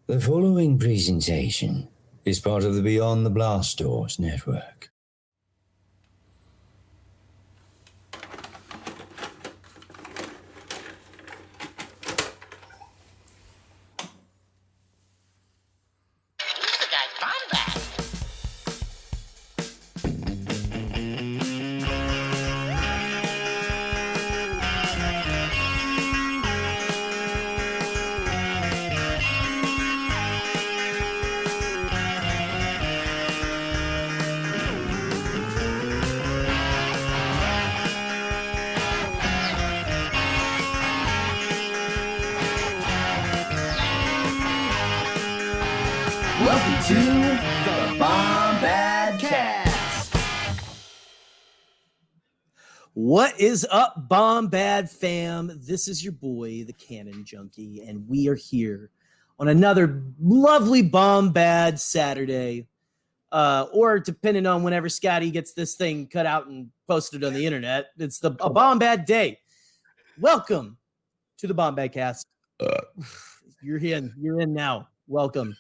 The following presentation is part of the Beyond the Blast Doors network. Welcome to the Bombadcast. What is up, Bombad fam? This is your boy, the Cannon Junkie, and we are here on another lovely Bombad Saturday, or depending on whenever Scotty gets this thing cut out and posted on the internet, it's a Bombad day. Welcome to the Bombadcast. You're in now. Welcome.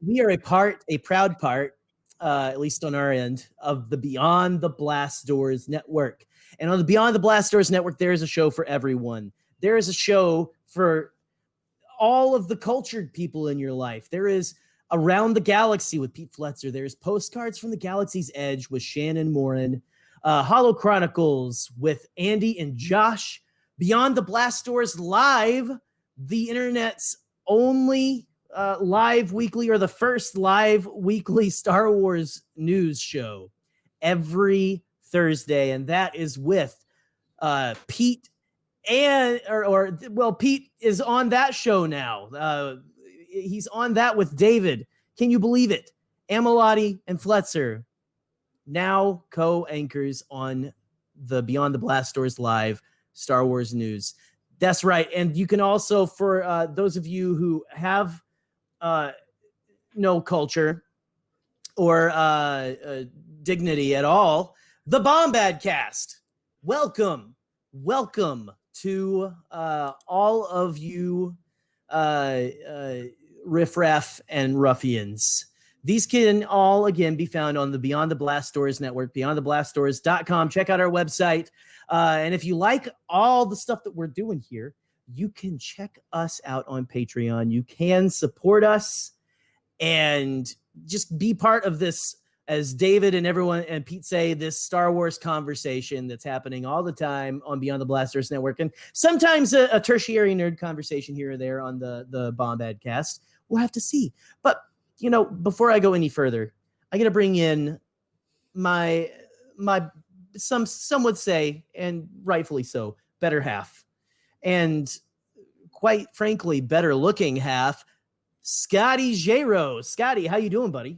We are a proud part, at least on our end, of the Beyond the Blast Doors network. And on the Beyond the Blast Doors network, there is a show for everyone. There is a show for all of the cultured people in your life. There is Around the Galaxy with Pete Fletzer. There's Postcards from the Galaxy's Edge with Shannon Morin. Hollow Chronicles with Andy and Josh. Beyond the Blast Doors Live, the internet's only live weekly, or the first live weekly Star Wars news show every Thursday, and that is with Pete Pete is on that show now. He's on that with David. Can you believe it? Amelotti and Fletzer now co-anchors on the Beyond the Blast Doors Live Star Wars news. That's right, and you can also, for those of you who have no culture or dignity at all, the Bombadcast. Welcome to all of you riffraff and ruffians. These can all, again, be found on the Beyond the Blast Doors network, beyondtheblastdoors.com. Check out our website. And if you like all the stuff that we're doing here, you can check us out on Patreon. You can support us and just be part of this, as David and everyone and Pete say, this Star Wars conversation that's happening all the time on Beyond the Blast Doors network, and sometimes a tertiary nerd conversation here or there on the Bombadcast. We'll have to see. But, you know, before I go any further, I got to bring in my some would say, and rightfully so, better half. And quite frankly, better looking half, Scotty Jero. Scotty, how you doing, buddy?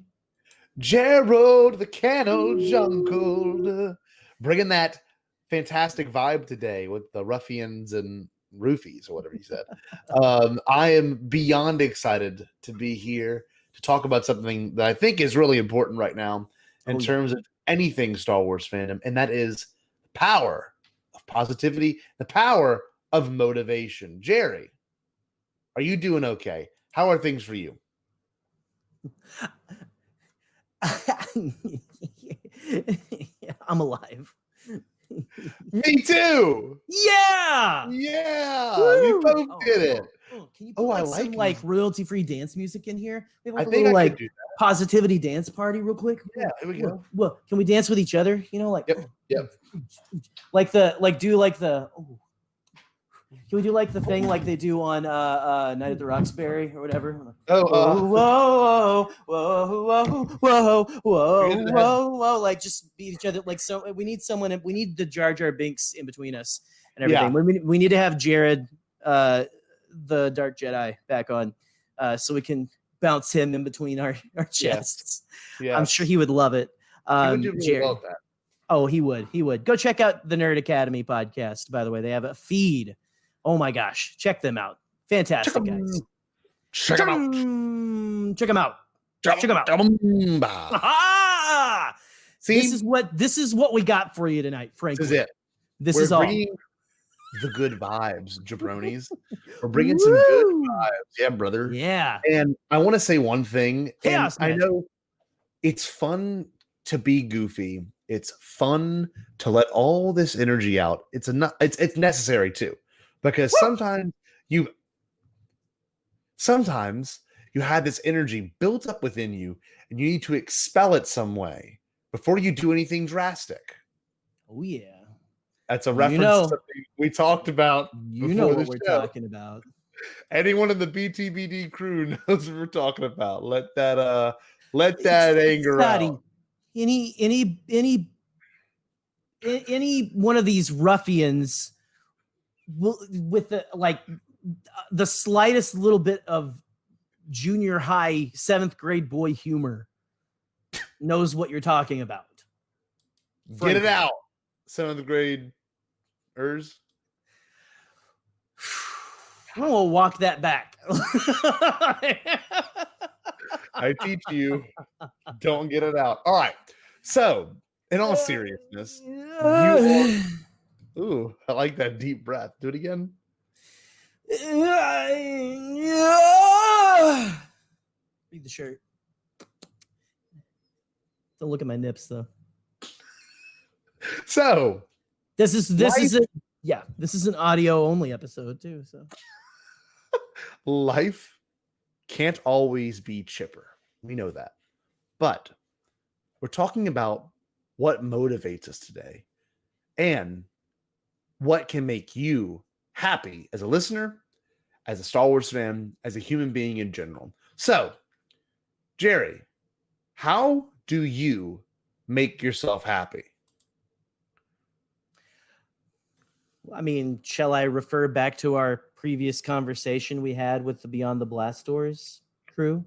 Gerald, the Cannon Junkie, bringing that fantastic vibe today with the ruffians and roofies, or whatever you said. I am beyond excited to be here to talk about something that I think is really important right now in terms of anything Star Wars fandom, and that is the power of positivity, the power of motivation. Jerry, are you doing okay? How are things for you? I'm alive. Me too. Yeah. We both did it. Can you put some royalty-free dance music in here? We have I think I could do that. Positivity dance party real quick. Yeah, here we go. Well, can we dance with each other? You know, like Yep. Can we do like the thing like they do on Night at the Roxbury or whatever? Whoa. Like just beat each other. Like, so we need someone. We need the Jar Jar Binks in between us and everything. Yeah. We need to have Jared, the Dark Jedi, back on, so we can bounce him in between our chests. Yeah. I'm sure he would love it. He would do really well with that. Oh, he would. Go check out the Nerd Academy podcast, by the way. They have a feed. Oh my gosh. Check them out. Fantastic, guys. Check them out. Check them out. See, this is what we got for you tonight, frankly. This is it. This is all. the good vibes, jabronis. We're bringing some good vibes. Yeah, brother. Yeah. And I want to say one thing. Chaos and I magic. know it's fun to be goofy. It's fun to let all this energy out. It's necessary too, because sometimes you have this energy built up within you, and you need to expel it some way before you do anything drastic. Oh yeah. That's a You reference know. to something we talked about You know before what the we're show. talking about. Anyone in the BTBD crew knows what we're talking about. Let that anger Scotty, out. any one of these ruffians with the slightest little bit of junior high 7th grade boy humor knows what you're talking about. Get it out, 7th grade ers. I'm gonna walk that back. I teach you. Don't get it out. All right. So, in all seriousness, ooh, I like that deep breath. Do it again. Read the shirt. Don't look at my nips though. So, this is an audio only episode too. So, life can't always be chipper. We know that. But we're talking about what motivates us today and what can make you happy as a listener, as a Star Wars fan, as a human being in general. So, Jerry, how do you make yourself happy? I mean, shall I refer back to our previous conversation we had with the Beyond the Blast Doors crew?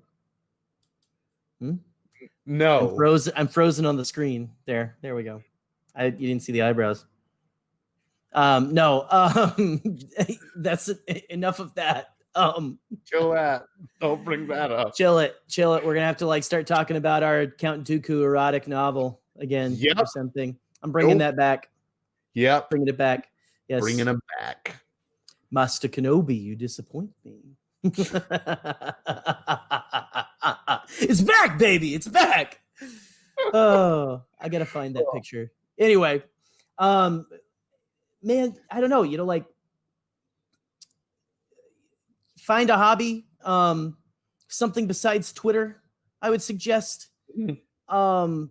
No. I'm frozen on the screen. There we go. You didn't see the eyebrows. No. That's enough of that. Chill that. Don't bring that up. Chill it. We're gonna have to start talking about our Count Dooku erotic novel again or something. I'm bringing that back. Yep. Bringing it back. Yes. Bringing him back. Master Kenobi, you disappoint me. It's back, baby. It's back. Oh, I gotta find that picture. Anyway, man, I don't know. Find a hobby, something besides Twitter. I would suggest something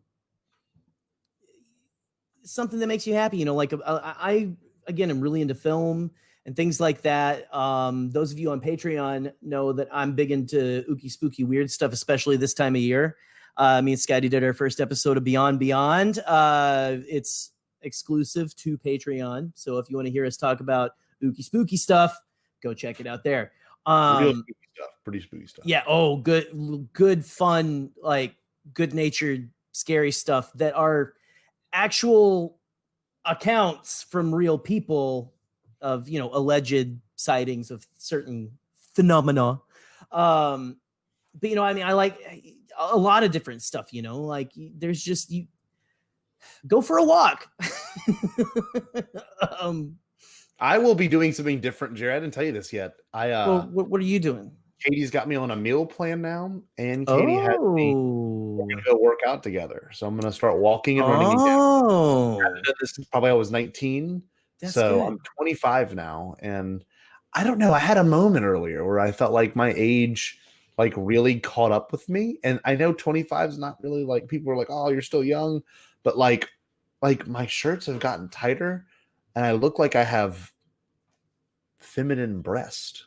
that makes you happy. I again am really into film and things like that. Those of you on Patreon know that I'm big into ooky spooky weird stuff, especially this time of year. Me and Scotty did our first episode of Beyond. It's exclusive to Patreon. So if you want to hear us talk about ooky spooky stuff, go check it out there. Real spooky stuff. Pretty spooky stuff. Yeah. Oh, good, fun, good natured, scary stuff that are actual accounts from real people of alleged sightings of certain phenomena. But I like a lot of different stuff. There's just you go for a walk. I will be doing something different, Jared. I didn't tell you this yet. What are you doing? Katie's got me on a meal plan now, and Katie has me. We're gonna go work out together. So I'm gonna start walking and running again. This is probably I was 19. That's so good. I'm 25 now, and I don't know. I had a moment earlier where I felt like my age really caught up with me, and I know 25 is not really people are like, oh, you're still young, but like my shirts have gotten tighter, and I look like I have feminine breast.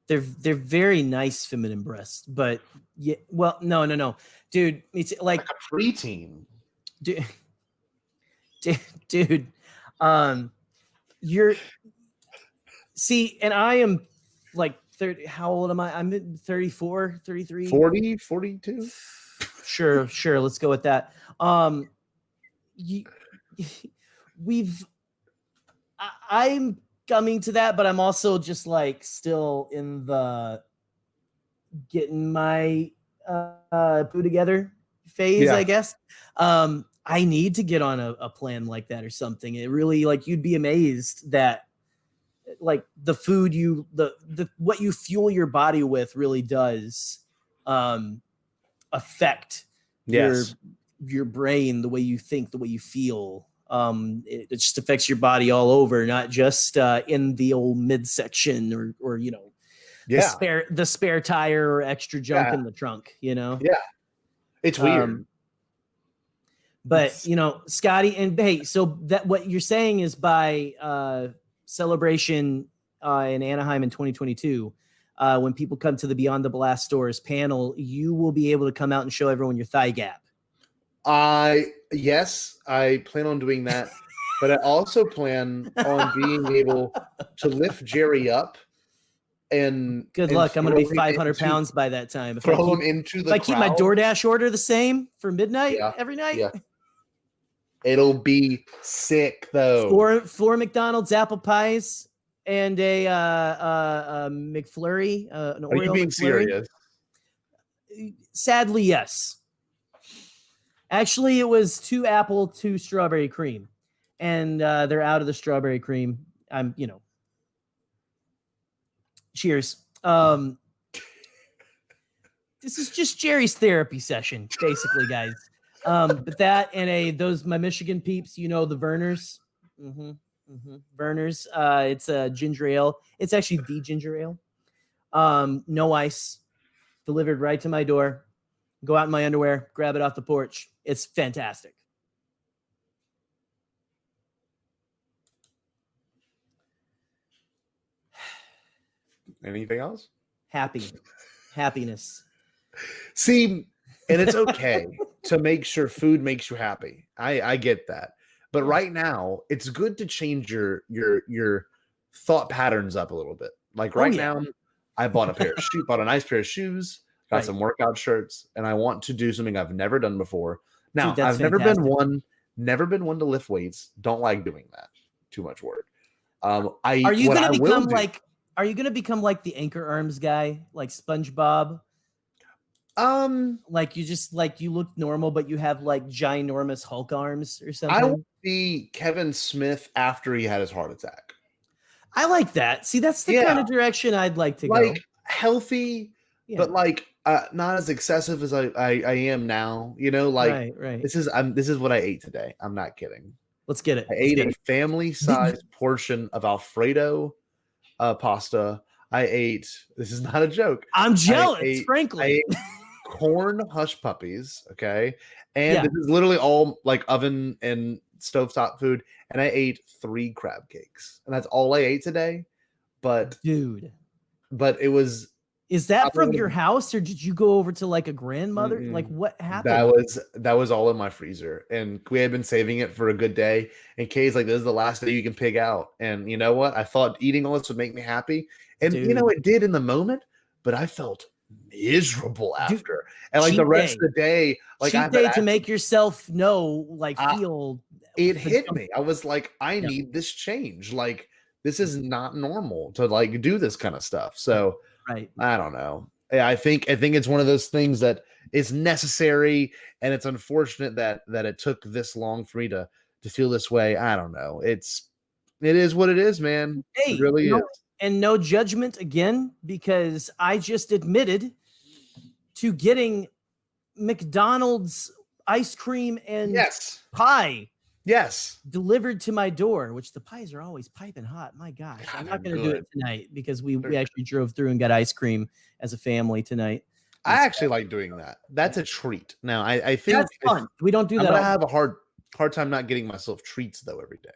They're very nice feminine breasts, but yeah, well, no, dude, it's like a preteen, dude. You're and I am 30. How old am I? I'm 34, 33, 40, 42. Sure. Let's go with that. I'm coming to that, but I'm also just still in the getting my poo together phase, I guess. I need to get on a plan like that or something. It really, like, you'd be amazed that like the food what you fuel your body with really does affect Yes. your brain, the way you think, the way you feel. It just affects your body all over, not just in the old midsection or the spare tire or extra junk in the trunk, Yeah. It's weird. But Scotty, and hey, so that what you're saying is by Celebration in Anaheim in 2022, when people come to the Beyond the Blast Stores panel, you will be able to come out and show everyone your thigh gap. Yes, I plan on doing that, but I also plan on being able to lift Jerry up and good luck. I'm going to be 500 pounds by that time. If throw him into the crowd. If I keep my DoorDash order the same for midnight every night. Yeah. It'll be sick though. Four McDonald's apple pies and a McFlurry. An Oreo. Are you being serious? Sadly, yes. Actually, it was 2 apple, 2 strawberry cream, and they're out of the strawberry cream. Cheers. This is just Jerry's therapy session, basically, guys. But that and my Michigan peeps, the Verners. Verners. It's a ginger ale. It's actually the ginger ale. No ice, delivered right to my door. Go out in my underwear, grab it off the porch. It's fantastic. Anything else? Happiness. See, and it's okay to make sure food makes you happy. I get that. But right now, it's good to change your thought patterns up a little bit. Like now, I bought a nice pair of shoes, got some workout shirts, and I want to do something I've never done before. Now, Dude, I've never been one to lift weights. Don't like doing that. Too much work. Are you going to become like the Anchor Arms guy, like SpongeBob? Like you look normal, but you have like ginormous Hulk arms or something. I want to be Kevin Smith after he had his heart attack. I like that. See, that's the kind of direction I'd like to go. Like healthy, but like not as excessive as I am now. Right. This is what I ate today. I'm not kidding. Let's get it. I ate a family-sized portion of Alfredo pasta. I ate. This is not a joke. I'm jealous, frankly. I ate corn hush puppies. Okay, and this is literally all like oven and stovetop food. And I ate 3 crab cakes, and that's all I ate today. But it was. Is that from your house, or did you go over to like a grandmother? Like, what happened? That was all in my freezer, and we had been saving it for a good day. And Kay's like, "This is the last day you can pig out." And you know what? I thought eating all this would make me happy, and it did in the moment. But I felt miserable after, and like the rest of the day, like cheat day to make yourself feel. It hit me. I was like, I need this change. Like, this is not normal to like do this kind of stuff. So. Right. I don't know. I think it's one of those things that is necessary, and it's unfortunate that it took this long for me to feel this way. I don't know. It is what it is, man. Hey, it really is. And no judgment again, because I just admitted to getting McDonald's ice cream and pie. Yes. Delivered to my door, which the pies are always piping hot. My gosh. I'm not going to do it tonight because we actually drove through and got ice cream as a family tonight. I actually like doing that. That's a treat. Now, I think that's fun. We don't do that. I have a hard time not getting myself treats though every day.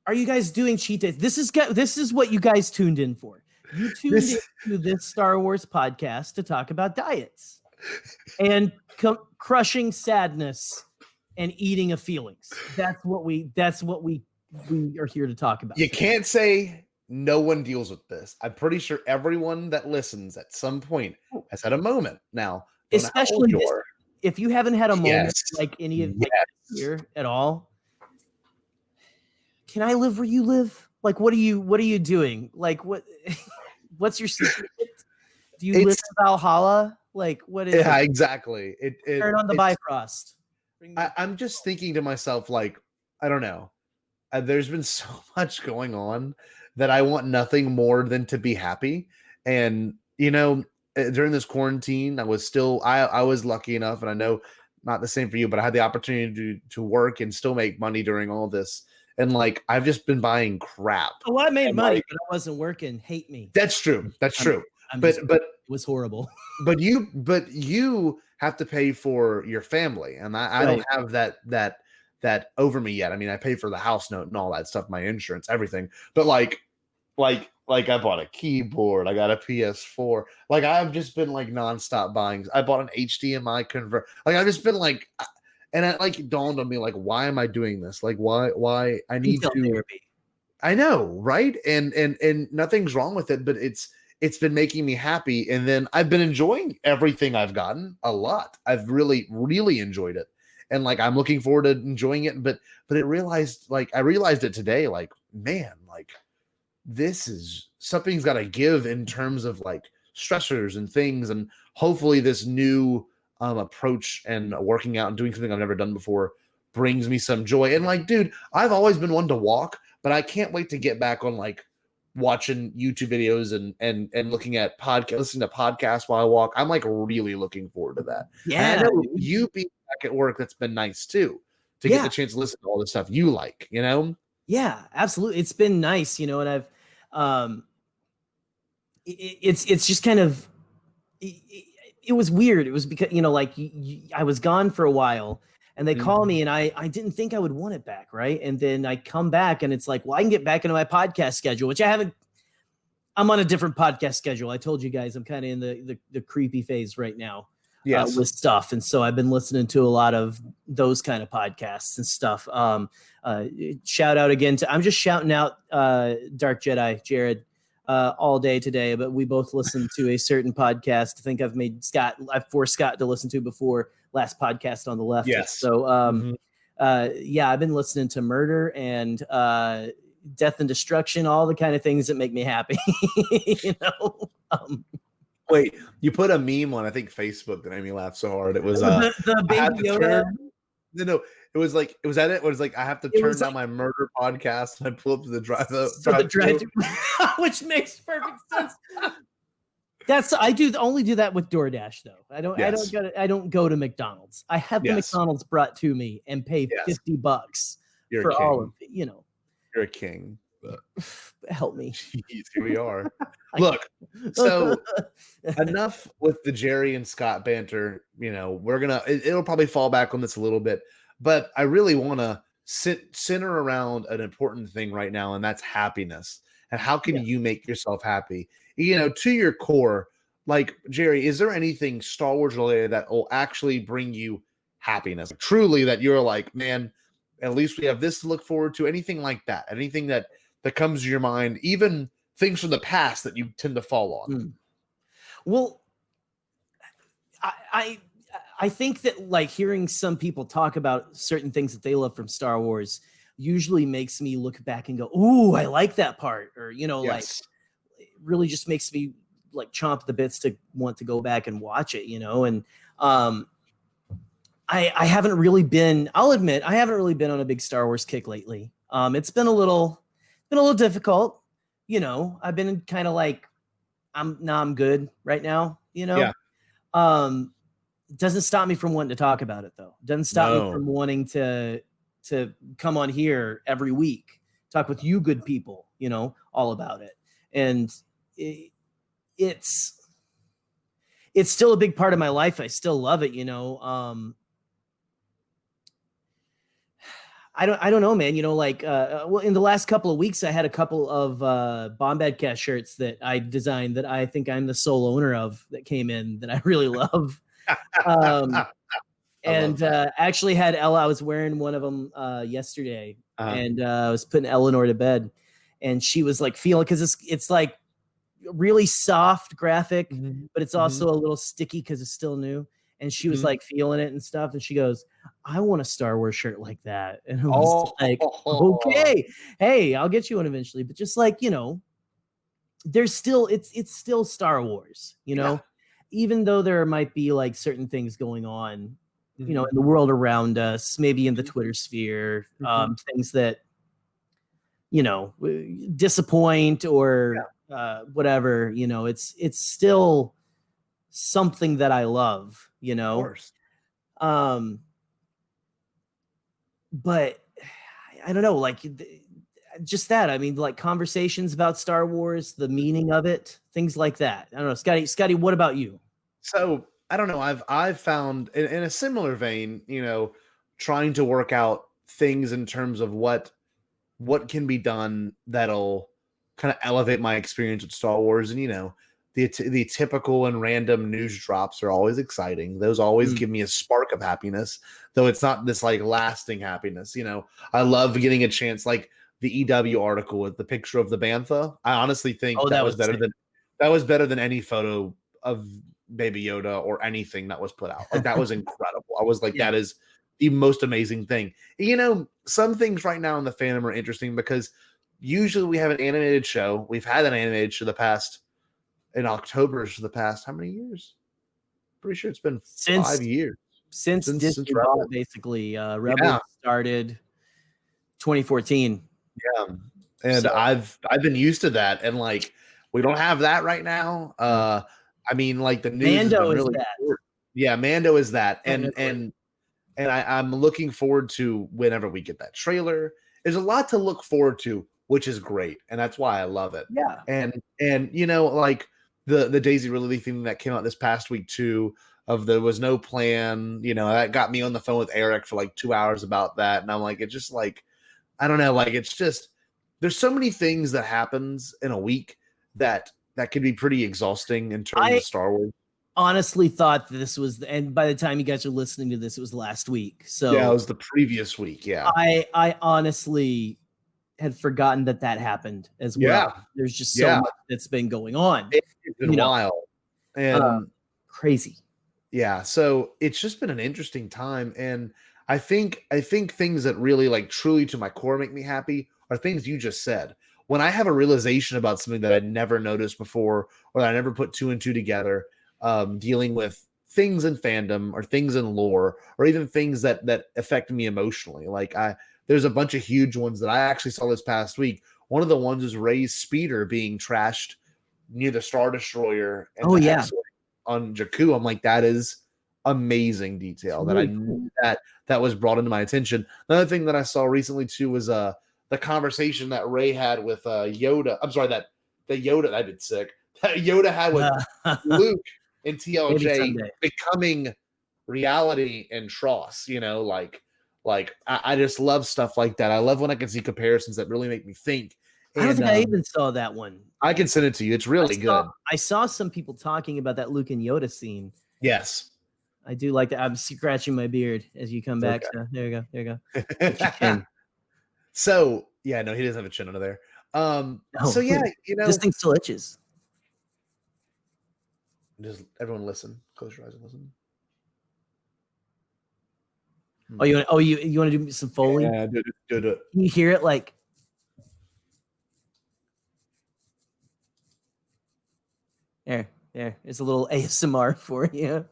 Are you guys doing cheat days? This is what you guys tuned in for. You tuned into this Star Wars podcast to talk about diets and crushing sadness. And eating of feelings. That's what we are here to talk about. You can't say no one deals with this. I'm pretty sure everyone that listens at some point has had a moment. Now, especially if you haven't had a moment like any of here at all. Can I live where you live? Like, what are you doing? Like, what's your secret? Do you live in Valhalla? Like, what is it? Exactly. Turn on the Bifrost. I'm just thinking to myself, like, I don't know. There's been so much going on that I want nothing more than to be happy. And, during this quarantine, I was lucky enough, and I know not the same for you, but I had the opportunity to work and still make money during all this. And like, I've just been buying crap. Oh, I made And, money, like, but I wasn't working. Hate me. that's true. That's true. But But it was horrible. but you have to pay for your family, and I don't have that over me yet. I mean, I pay for the house note and all that stuff, my insurance, everything. But like I bought a keyboard, I got a PS4. Like, I've just been like nonstop buying. I bought an HDMI convert. Like, I've just been like, and it like dawned on me, like, why am I doing this? Like, why I need to therapy. I know, right? And nothing's wrong with it, but it's been making me happy. And then I've been enjoying everything I've gotten a lot. I've really, really enjoyed it. And like, I'm looking forward to enjoying it. But I realized it today, like, man, like, this is something's got to give in terms of like stressors and things. And hopefully this new approach and working out and doing something I've never done before brings me some joy. And like, dude, I've always been one to walk, but I can't wait to get back on like watching YouTube videos and looking at listening to podcasts while I walk. I'm like really looking forward to that. Yeah. And I know you being back at work, that's been nice too, to get the chance to listen to all the stuff you like, Yeah, absolutely. It's been nice, and I've, it's just kind of, it was weird. It was because, like I was gone for a while. And they call me, and I didn't think I would want it back, right? And then I come back, and it's like, well, I can get back into my podcast schedule, which I haven't. I'm on a different podcast schedule. I told you guys I'm kind of in the creepy phase right now, with stuff, and so I've been listening to a lot of those kind of podcasts and stuff. Shout out again to I'm just shouting out Dark Jedi Jared all day today, but we both listened to a certain podcast. I think I've forced Scott to listen to before. Last podcast on the left. Yes. So, I've been listening to Murder and Death and Destruction, all the kind of things that make me happy. Wait, you put a meme on, I think, Facebook that made me laugh so hard. It was the Baby Yoda. No, it was like I have to turn down my murder podcast and I pull up to the drive. Which makes perfect sense. I only do that with DoorDash though. I don't go to McDonald's. I have the McDonald's brought to me and pay $50 for all of it. You're a king. Help me. Jeez, here we are. Look, so enough with the Jerry and Scott banter. It'll probably fall back on this a little bit, but I really want to center around an important thing right now, and that's happiness. And how can you make yourself happy? To your core, like, Jerry, is there anything Star Wars related that will actually bring you happiness? Truly, that you're like, man, at least we have this to look forward to. Anything like that? Anything that comes to your mind, even things from the past that you tend to fall on? Well, I think that like hearing some people talk about certain things that they love from Star Wars usually makes me look back and go, ooh, I like that part. Or, like, it really just makes me like chomp the bits to want to go back and watch it, and I haven't really been, I'll admit, I haven't really been on a big Star Wars kick lately. It's been a little difficult, I've been kind of like, I'm good right now, Yeah. It doesn't stop me from wanting to talk about it though. It doesn't stop me from wanting to come on here every week, talk with you good people, all about it. And it's still a big part of my life. I still love it, I don't know, man. Well, in the last couple of weeks, I had a couple of Bombadcast shirts that I designed that I think I'm the sole owner of that came in that I really love. And actually had Ella. I was wearing one of them yesterday, and I was putting Eleanor to bed, and she was like feeling, because it's like really soft graphic, but it's also a little sticky because it's still new. And she was like feeling it and stuff, and she goes, "I want a Star Wars shirt like that." And I was like, "Okay, hey, I'll get you one eventually." But just like, there's still it's still Star Wars, even though there might be like certain things going on you know, in the world around us, maybe in the Twitter sphere, things that, you know, disappoint or whatever, you know, it's still something that I love, you know. Of course. But I don't know, like just that. I mean, like conversations about Star Wars, the meaning of it, things like that. I don't know, Scotty, what about you? So I don't know. I've found in a similar vein, you know, trying to work out things in terms of what can be done that'll kind of elevate my experience with Star Wars. And you know, the typical and random news drops are always exciting. Those always give me a spark of happiness, though it's not this like lasting happiness. You know, I love getting a chance, like the EW article with the picture of the Bantha. I honestly think that was better than any photo of Baby Yoda or anything that was put out. Like that was incredible. I was like, that is the most amazing thing. You know, some things right now in the fandom are interesting because usually we have an animated show. We've had an animated show in October for the past how many years? Pretty sure it's been 5 years. Since Disney bought basically Rebels started 2014. Yeah. And so, I've been used to that. And like we don't have that right now. I mean, like the news Mando is really short. Yeah, Mando is that. And I'm looking forward to whenever we get that trailer. There's a lot to look forward to, which is great. And that's why I love it. Yeah. And you know, like the Daisy Ridley thing that came out this past week too, of there was no plan, you know, that got me on the phone with Eric for like 2 hours about that. And I'm like, it's just like, I don't know, like it's just there's so many things that happens in a week that can be pretty exhausting in terms of Star Wars. Honestly thought this was, and by the time you guys are listening to this, it was last week. So yeah, it was the previous week. Yeah. I honestly had forgotten that happened as well. Yeah. There's just so much that's been going on. It's been wild and crazy. Yeah. So it's just been an interesting time. And I think things that really like truly to my core make me happy are things you just said. When I have a realization about something that I'd never noticed before, or I never put two and two together, dealing with things in fandom or things in lore, or even things that affect me emotionally. Like there's a bunch of huge ones that I actually saw this past week. One of the ones is Rey's speeder being trashed near the Star Destroyer. And on Jakku. I'm like, that is amazing detail that really I knew that was brought into my attention. Another thing that I saw recently too was the conversation that Rey had with Yoda. I'm sorry, that Yoda I did sick. That Yoda had with Luke and TLJ becoming reality in Tross. You know, like I just love stuff like that. I love when I can see comparisons that really make me think. I don't think I even saw that one. I can send it to you. It's really good. I saw some people talking about that Luke and Yoda scene. Yes. I do like that. I'm scratching my beard as you come back. So there you go. So yeah, no, he doesn't have a chin under there. So yeah, you know, this thing still itches. Just everyone listen. Close your eyes and listen. Oh, you want to do some Foley? Yeah, do it. Can you hear it like? There. It's a little ASMR for you.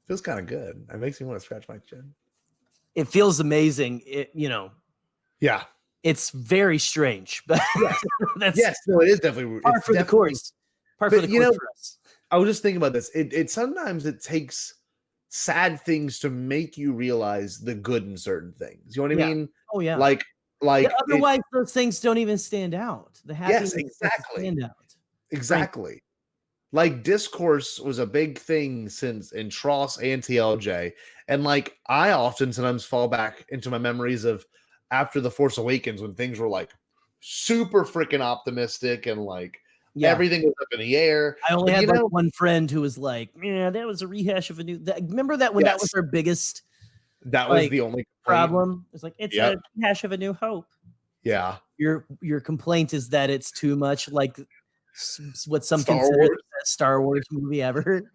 Feels kind of good. It makes me want to scratch my chin. It feels amazing. Yeah. It's very strange, but yes, no, it is definitely par for the course. Par for the course for us. I was just thinking about this. It sometimes it takes sad things to make you realize the good in certain things. You know what I mean? Oh yeah. Like otherwise those things don't even stand out. The happiness stand out. Exactly. Right. Like discourse was a big thing since in Tross and TLJ. And like I often sometimes fall back into my memories of after The Force Awakens when things were like super freaking optimistic and like everything was up in the air. I only had like one friend who was like, yeah, that was a rehash of a new remember that when that was our biggest was the only problem. It's like it's a rehash of A New Hope. Yeah. Your complaint is that it's too much like what some consider the best Star Wars movie ever.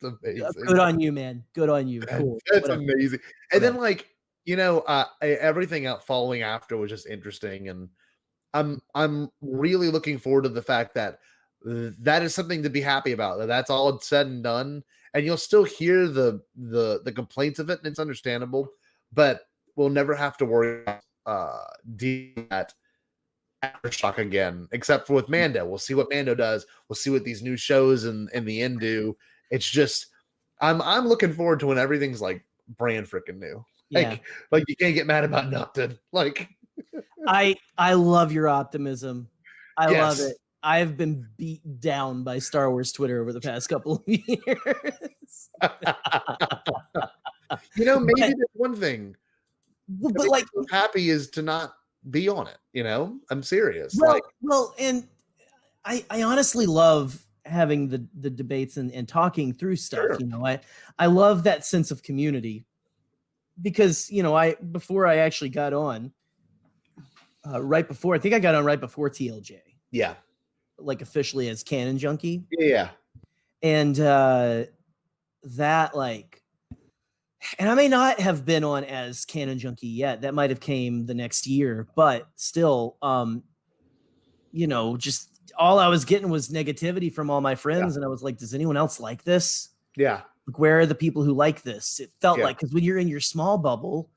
It's amazing. Good on you, man. Good on you. Cool. That's amazing. And then like, you know, everything out following after was just interesting. And I'm really looking forward to the fact that that is something to be happy about. That's all said and done. and you'll still hear the complaints of it, and it's understandable, but we'll never have to worry about dealing with that aftershock again, except for with Mando. We'll see what Mando does. We'll see what these new shows and the end do. It's just I'm looking forward to when everything's like brand freaking new. Yeah. Like you can't get mad about nothing. Like I love your optimism. I Yes. love it. I have been beat down by Star Wars Twitter over the past couple of years. maybe that's one thing. But like, I'm happy is to not be on it. I'm serious. and I honestly love having the debates and talking through stuff. Sure. I love that sense of community because before I actually got on, I think I got on right before TLJ. Yeah. Like officially as Canon Junkie. Yeah. And that like, and I may not have been on as Canon Junkie yet. That might have came the next year, but still, just all I was getting was negativity from all my friends. Yeah. And I was like, does anyone else like this? Yeah. Like, where are the people who like this? It felt like, because when you're in your small bubble,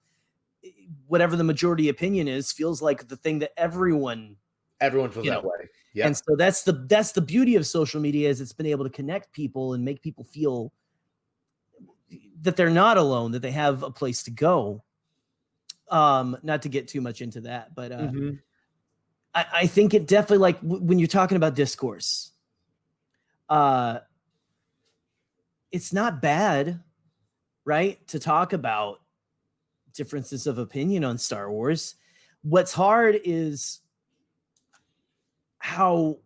whatever the majority opinion is, feels like the thing that everyone feels that way. Yeah. And so that's the beauty of social media, is it's been able to connect people and make people feel that they're not alone, that they have a place to go. Not to get too much into that, but I think it definitely, like when you're talking about discourse, it's not bad, right, to talk about differences of opinion on Star Wars. What's hard is how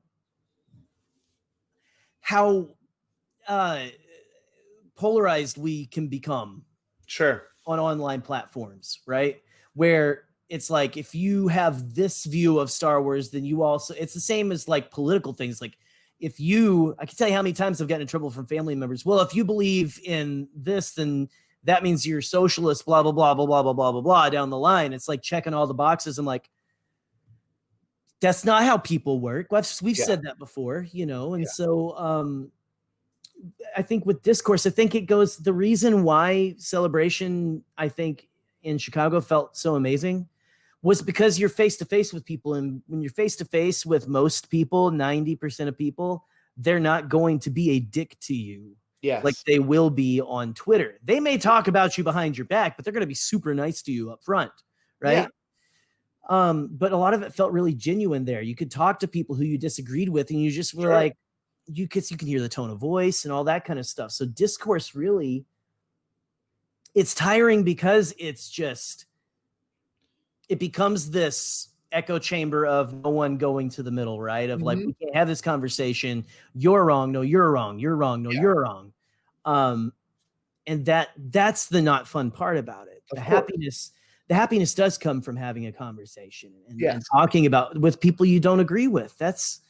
polarized we can become. Sure. On online platforms, right? Where it's like, if you have this view of Star Wars, then you also, it's the same as like political things. Like I can tell you how many times I've gotten in trouble from family members. Well, if you believe in this, then that means you're socialist, blah, blah, blah, blah, blah, blah, blah, blah, blah, down the line. It's like checking all the boxes. I'm like, that's not how people work. We've said that before, and so I think with discourse, I think it goes, the reason why Celebration, I think, in Chicago felt so amazing was because you're face to face with people. And when you're face to face with most people, 90% of people, they're not going to be a dick to you. Yes. Like they will be on Twitter. They may talk about you behind your back, but they're going to be super nice to you up front. Right. Yeah. But a lot of it felt really genuine there. You could talk to people who you disagreed with, and you just were like, you can hear the tone of voice and all that kind of stuff. So discourse really, it's tiring because it's just, it becomes this echo chamber of no one going to the middle, right? Of like, we can't have this conversation. You're wrong. No, you're wrong. You're wrong. No, you're wrong. And that's the not fun part about it. The happiness does come from having a conversation and talking about with people you don't agree with. That's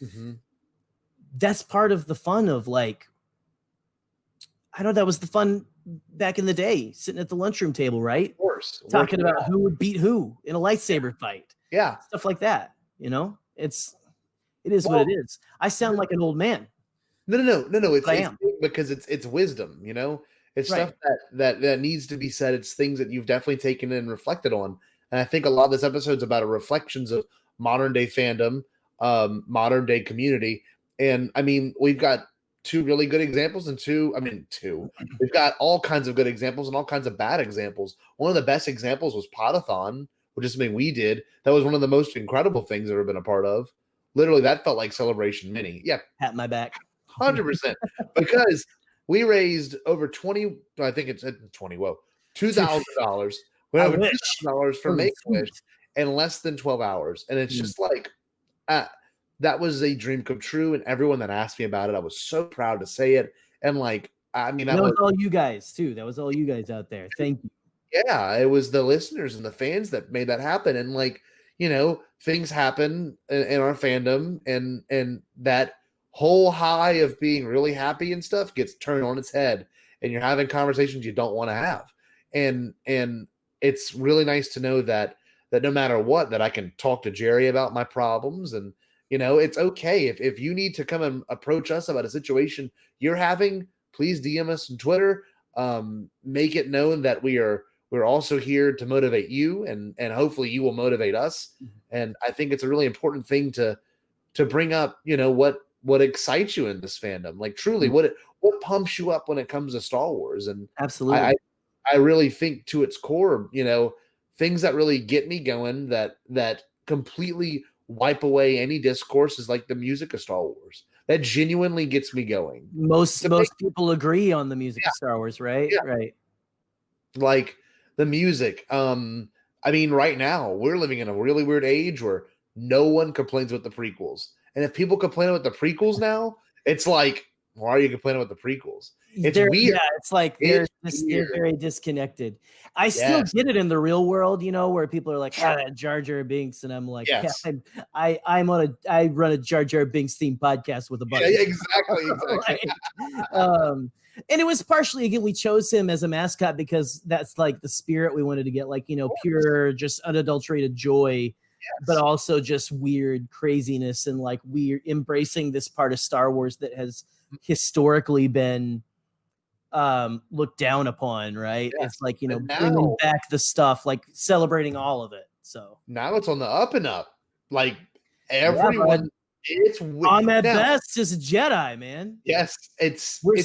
part of the fun of, like, I know that was the fun back in the day, sitting at the lunchroom table, right? Of course. Talking about who would beat who in a lightsaber fight. Yeah. Stuff like that. It is what it is. I sound like an old man. No. It's big because it's wisdom, It's stuff that needs to be said. It's things that you've definitely taken in and reflected on. And I think a lot of this episode's about reflections of modern day fandom, modern day community. And I mean, we've got two really good examples two. We've got all kinds of good examples and all kinds of bad examples. One of the best examples was Podathon, which is something we did. That was one of the most incredible things I've ever been a part of. Literally, that felt like Celebration Mini. Yeah. Pat my back. 100%. Because we raised over 20, I think it's 20, whoa, $2,000. We have over $2,000 for Make-A-Wish in less than 12 hours. And it's just like, that was a dream come true. And everyone that asked me about it, I was so proud to say it. And like, I mean, that was all you guys too. That was all you guys out there. Thank you. Yeah, it was the listeners and the fans that made that happen. And like, things happen in our fandom, and that whole high of being really happy and stuff gets turned on its head, and you're having conversations you don't want to have. And it's really nice to know that no matter what, that I can talk to Jerry about my problems. And, it's okay if you need to come and approach us about a situation you're having, please DM us on Twitter. Make it known that we're also here to motivate you, and hopefully you will motivate us. And I think it's a really important thing to bring up, what excites you in this fandom, like truly what pumps you up when it comes to Star Wars. And Absolutely. I really think to its core, things that really get me going, that completely wipe away any discourse, is like the music of Star Wars. That genuinely gets me going. Most people agree on the music of Star Wars, right? Yeah. Right. Like the music. I mean, right now we're living in a really weird age where no one complains about the prequels. And if people complain about the prequels now, it's like, why are you complaining about the prequels? It's weird. Yeah, it's like they're very disconnected. I still get it in the real world, where people are like, that Jar Jar Binks, and I'm like, I run a Jar Jar Binks themed podcast with a buddy. Yeah, exactly. And it was partially, again, we chose him as a mascot because that's like the spirit we wanted to get, like, pure, just unadulterated joy. Yes. But also just weird craziness, and like we're embracing this part of Star Wars that has historically been looked down upon, right? Yes. It's like, bringing back the stuff, like celebrating all of it. So now it's on the up and up. Like everyone, it's Ahmed Best is a Jedi, man. Yes, we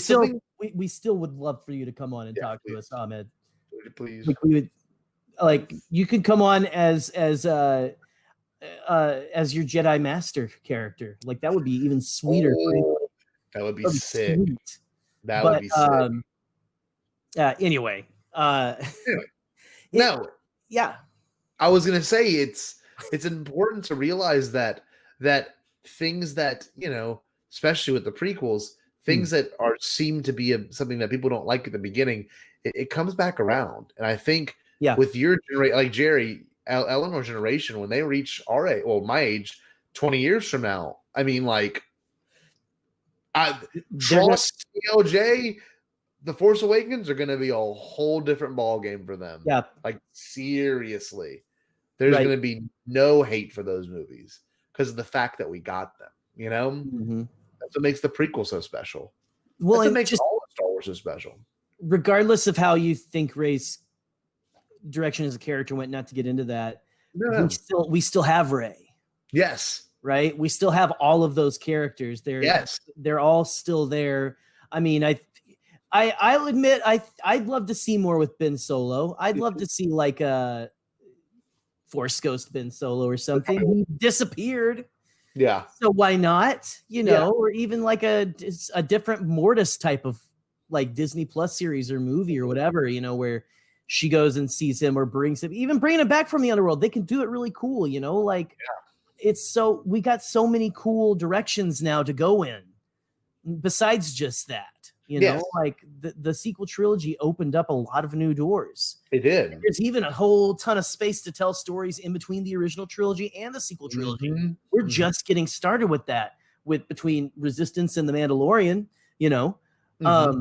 still would love for you to come on and talk to us, Ahmed. Please. Like, we would, like, you could come on as your Jedi Master character. Like, that would be even sweeter. That would be sick. Sweet. That would be sick. Anyway. No. Yeah. I was gonna say it's important to realize that things that, especially with the prequels, things that seem to be something that people don't like at the beginning, it comes back around. And I think with your generation, like Jerry, Eleanor's generation, when they reach our age, well, my age, 20 years from now, I mean, like, trust CLJ, The Force Awakens are going to be a whole different ball game for them. Yeah. Like, seriously. There's going to be no hate for those movies because of the fact that we got them, Mm-hmm. That's what makes the prequel so special. Well, that's what makes all of Star Wars so special. Regardless of how you think Rey's direction as a character went, not to get into that, we still have Rey. Yes. Right? We still have all of those characters. They're all still there. I mean, I'll admit I'd love to see more with Ben Solo. I'd love to see like a Force Ghost Ben Solo or something. He disappeared. Yeah. So why not? Or even like a different Mortis type of like Disney Plus series or movie or whatever, where she goes and sees him or brings him, even bringing him back from the underworld. They can do it really cool, we got so many cool directions now to go in besides just that. Like the sequel trilogy opened up a lot of new doors. It did. There's even a whole ton of space to tell stories in between the original trilogy and the sequel trilogy. Mm-hmm. We're just getting started with that, between Resistance and The Mandalorian, Mm-hmm.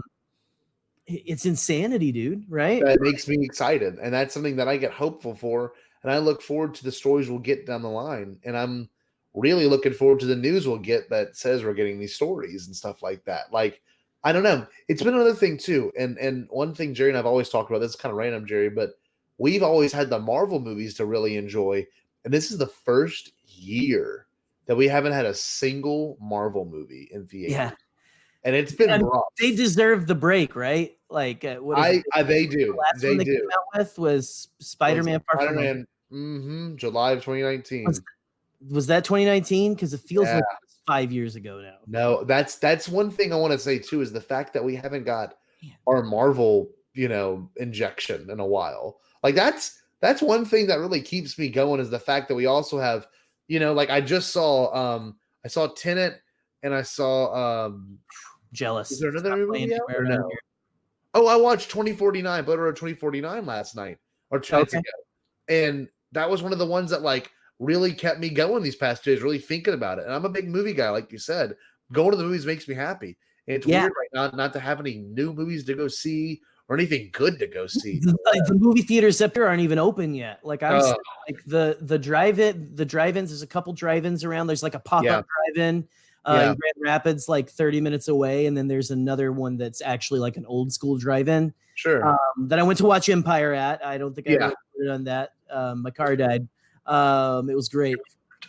It's insanity, dude, right? That makes me excited. And that's something that I get hopeful for. And I look forward to the stories we'll get down the line. And I'm really looking forward to the news we'll get that says we're getting these stories and stuff like that. Like, I don't know. It's been another thing too. And one thing Jerry and I've always talked about, this is kind of random, Jerry, but we've always had the Marvel movies to really enjoy. And this is the first year that we haven't had a single Marvel movie in theaters. Yeah. And it's been rough. They deserve the break, right? Like they do. The last one they came out with was Spider-Man Far From Home. July of 2019. Was that 2019? Because it feels like it was 5 years ago now. No, that's one thing I want to say too, is the fact that we haven't got our Marvel, injection in a while. Like that's one thing that really keeps me going, is the fact that we also have, like I just saw I saw Tenet and I saw Jealous. Is there another movie out or no? Oh, I watched 2049, Blade Runner 2049 last night or 2 nights ago. And that was one of the ones that like really kept me going these past 2 days, really thinking about it. And I'm a big movie guy, like you said. Going to the movies makes me happy. And it's weird right now not to have any new movies to go see or anything good to go see. The movie theaters up here aren't even open yet. Like like the drive-ins, there's a couple drive-ins around. There's like a pop-up drive-in. in Grand Rapids, like 30 minutes away. And then there's another one that's actually like an old school drive-in. Sure. That I went to watch Empire at. I don't think I ever done that. My car died. It was great.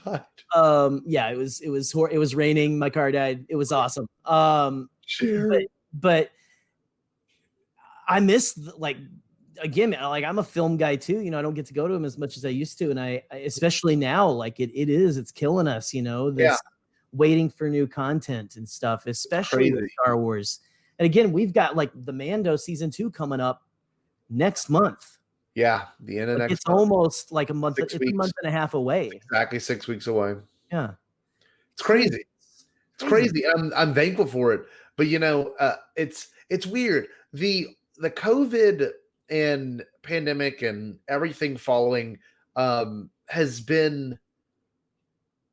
Yeah, it was raining. My car died. It was awesome. Sure. But I miss again, like I'm a film guy too. I don't get to go to them as much as I used to, and I especially now, like it's killing us. This waiting for new content and stuff, especially with Star Wars. And again, we've got like the Mando season 2 coming up next month. Yeah, the end of next. It's almost like a month. It's a month and a half away. Exactly 6 weeks away. Yeah, it's crazy. It's crazy. I'm thankful for it, but it's weird. The COVID and pandemic and everything following has been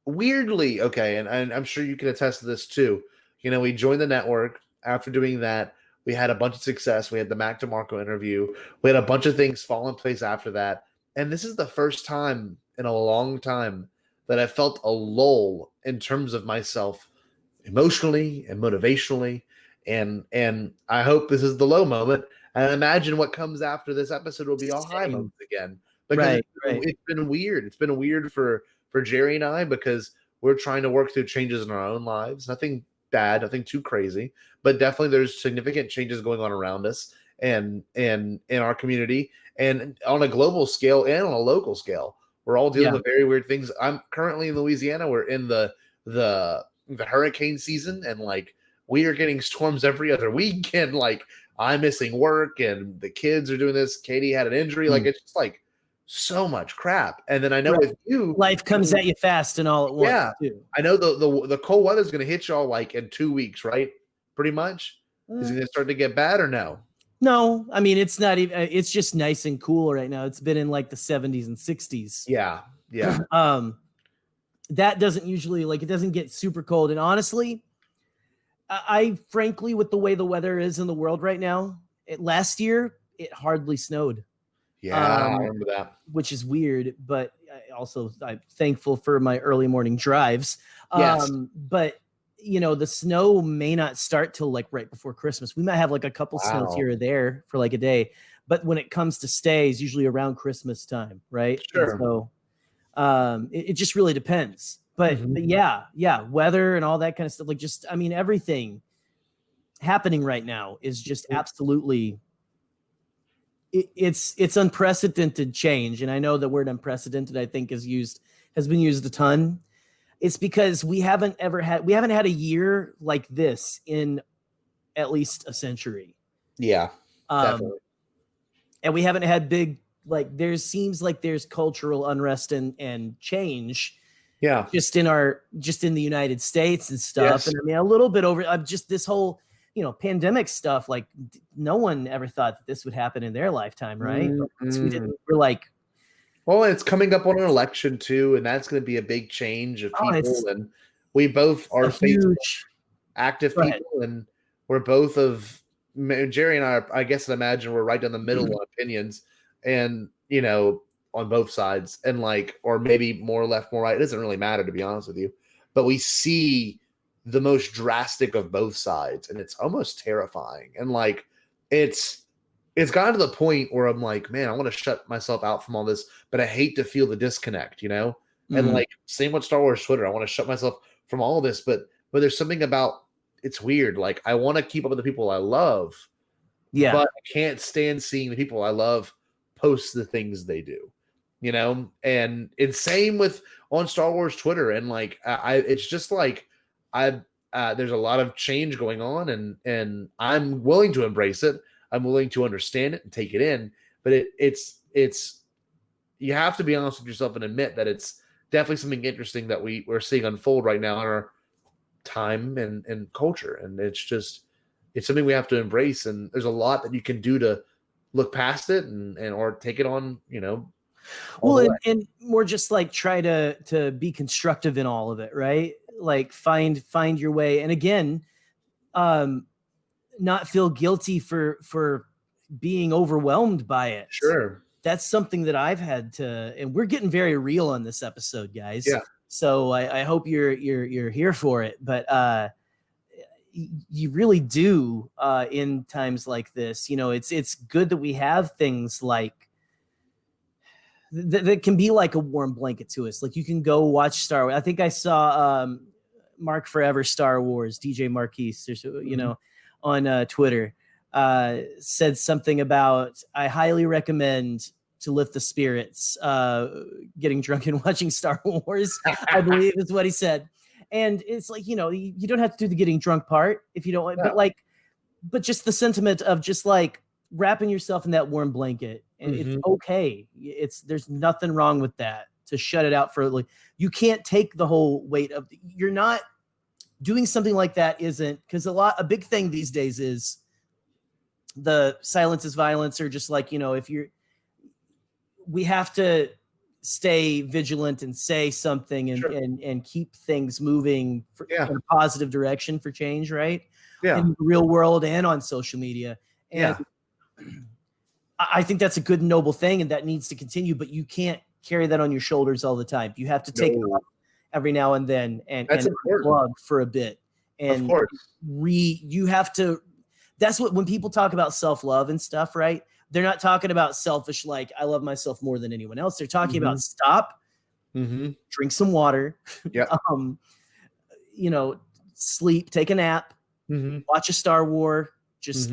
weirdly okay, and I'm sure you can attest to this too. We joined the network. After doing that, we had a bunch of success. We had the Mac DeMarco interview. We had a bunch of things fall in place after that. And this is the first time in a long time that I felt a lull in terms of myself emotionally and motivationally. And I hope this is the low moment. And imagine what comes after this episode will be all high moments again. Because it's been weird. It's been weird for Jerry and I because we're trying to work through changes in our own lives. Nothing bad, nothing too crazy, but definitely there's significant changes going on around us and in our community and on a global scale and on a local scale. We're all dealing with very weird things. I'm currently in Louisiana. We're in the hurricane season, and like we are getting storms every other week, and like I'm missing work and the kids are doing this. Katie had an injury. Like it's just like so much crap. And then I know with you, life comes at you fast and all at once. Yeah, too. I know the cold weather is going to hit y'all like in 2 weeks, right? Pretty much. Is it going to start to get bad or no? No, I mean it's not even. It's just nice and cool right now. It's been in like the 70s and 60s. Yeah. That doesn't usually it doesn't get super cold. And honestly, I frankly, with the way the weather is in the world right now, last year it hardly snowed. Yeah, I remember that. Which is weird, but I'm thankful for my early morning drives. Yes. But the snow may not start till like right before Christmas. We might have like a couple snows here or there for like a day, but when it comes to stays, usually around Christmas time, right? Sure. And so it just really depends. But yeah, weather and all that kind of stuff. Like everything happening right now is just absolutely. It's unprecedented change, and I know the word unprecedented I think has been used a ton. It's because we haven't had a year like this in at least a century. Yeah, definitely. And we haven't had big seems like there's cultural unrest and change. Yeah, just in the United States and stuff. Yes. And I mean a little bit over just this whole pandemic stuff, like no one ever thought that this would happen in their lifetime, right? We're like, well, it's coming up on an election too, and that's going to be a big change of people. And we both are huge, active people, and we're both Jerry and I guess imagine we're right down the middle on opinions, and on both sides, and or maybe more left, more right. It doesn't really matter, to be honest with you, but we see the most drastic of both sides, and it's almost terrifying. And it's gotten to the point where I'm like, man, I want to shut myself out from all this, but I hate to feel the disconnect, And same with Star Wars Twitter, I want to shut myself from all this, but there's something about it's weird. Like I want to keep up with the people I love, but I can't stand seeing the people I love post the things they do, And it's same with on Star Wars Twitter, and it's just like. There's a lot of change going on, and I'm willing to embrace it. I'm willing to understand it and take it in. But it's you have to be honest with yourself and admit that it's definitely something interesting that we're seeing unfold right now in our time and culture. And it's something we have to embrace. And there's a lot that you can do to look past it and or take it on, Well, and more just try to be constructive in all of it, right? Find your way, and again, not feel guilty for being overwhelmed by it. Sure, that's something that I've had to, and we're getting very real on this episode, guys. Yeah. So I hope you're here for it. But you really do in times like this. It's good that we have things like that can be like a warm blanket to us. Like you can go watch Star Wars. I think I saw Mark Forever Star Wars, DJ Marquise, on Twitter, said something about, I highly recommend to lift the spirits, getting drunk and watching Star Wars, I believe is what he said. And it's like, you don't have to do the getting drunk part if you don't want, but just the sentiment of just like wrapping yourself in that warm blanket, and it's okay. There's nothing wrong with that, to shut it out for, like, you can't take the whole weight of, you're not doing something like that, isn't, because a big thing these days is the silence is violence, or just like, we have to stay vigilant and say something and keep things moving in a positive direction for change, right? Yeah. In the real world and on social media. And I think that's a good, noble thing, and that needs to continue, but you can't carry that on your shoulders all the time. You have to take it off every now and then and plug for a bit. And of course. You have to, that's what, when people talk about self-love and stuff, right? They're not talking about selfish, like, I love myself more than anyone else. They're talking about stop, drink some water, sleep, take a nap, watch a Star Wars, just,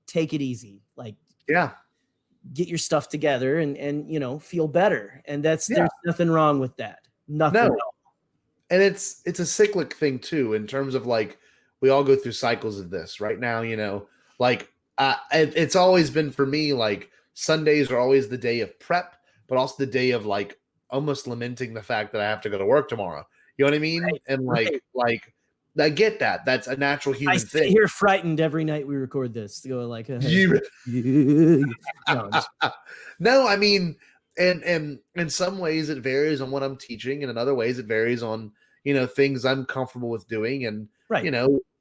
take it easy. Like, get your stuff together and feel better. And there's nothing wrong with that. Nothing at all. And it's a cyclic thing too, in terms of, like, we all go through cycles of this right now, like, it's always been for me, like, Sundays are always the day of prep, but also the day of, like, almost lamenting the fact that I have to go to work tomorrow. You know what I mean? Right. And like I get that. That's a natural human thing. I sit here frightened every night we record this. To go like, no, I mean, and in some ways it varies on what I'm teaching, and in other ways it varies on, things I'm comfortable with doing, and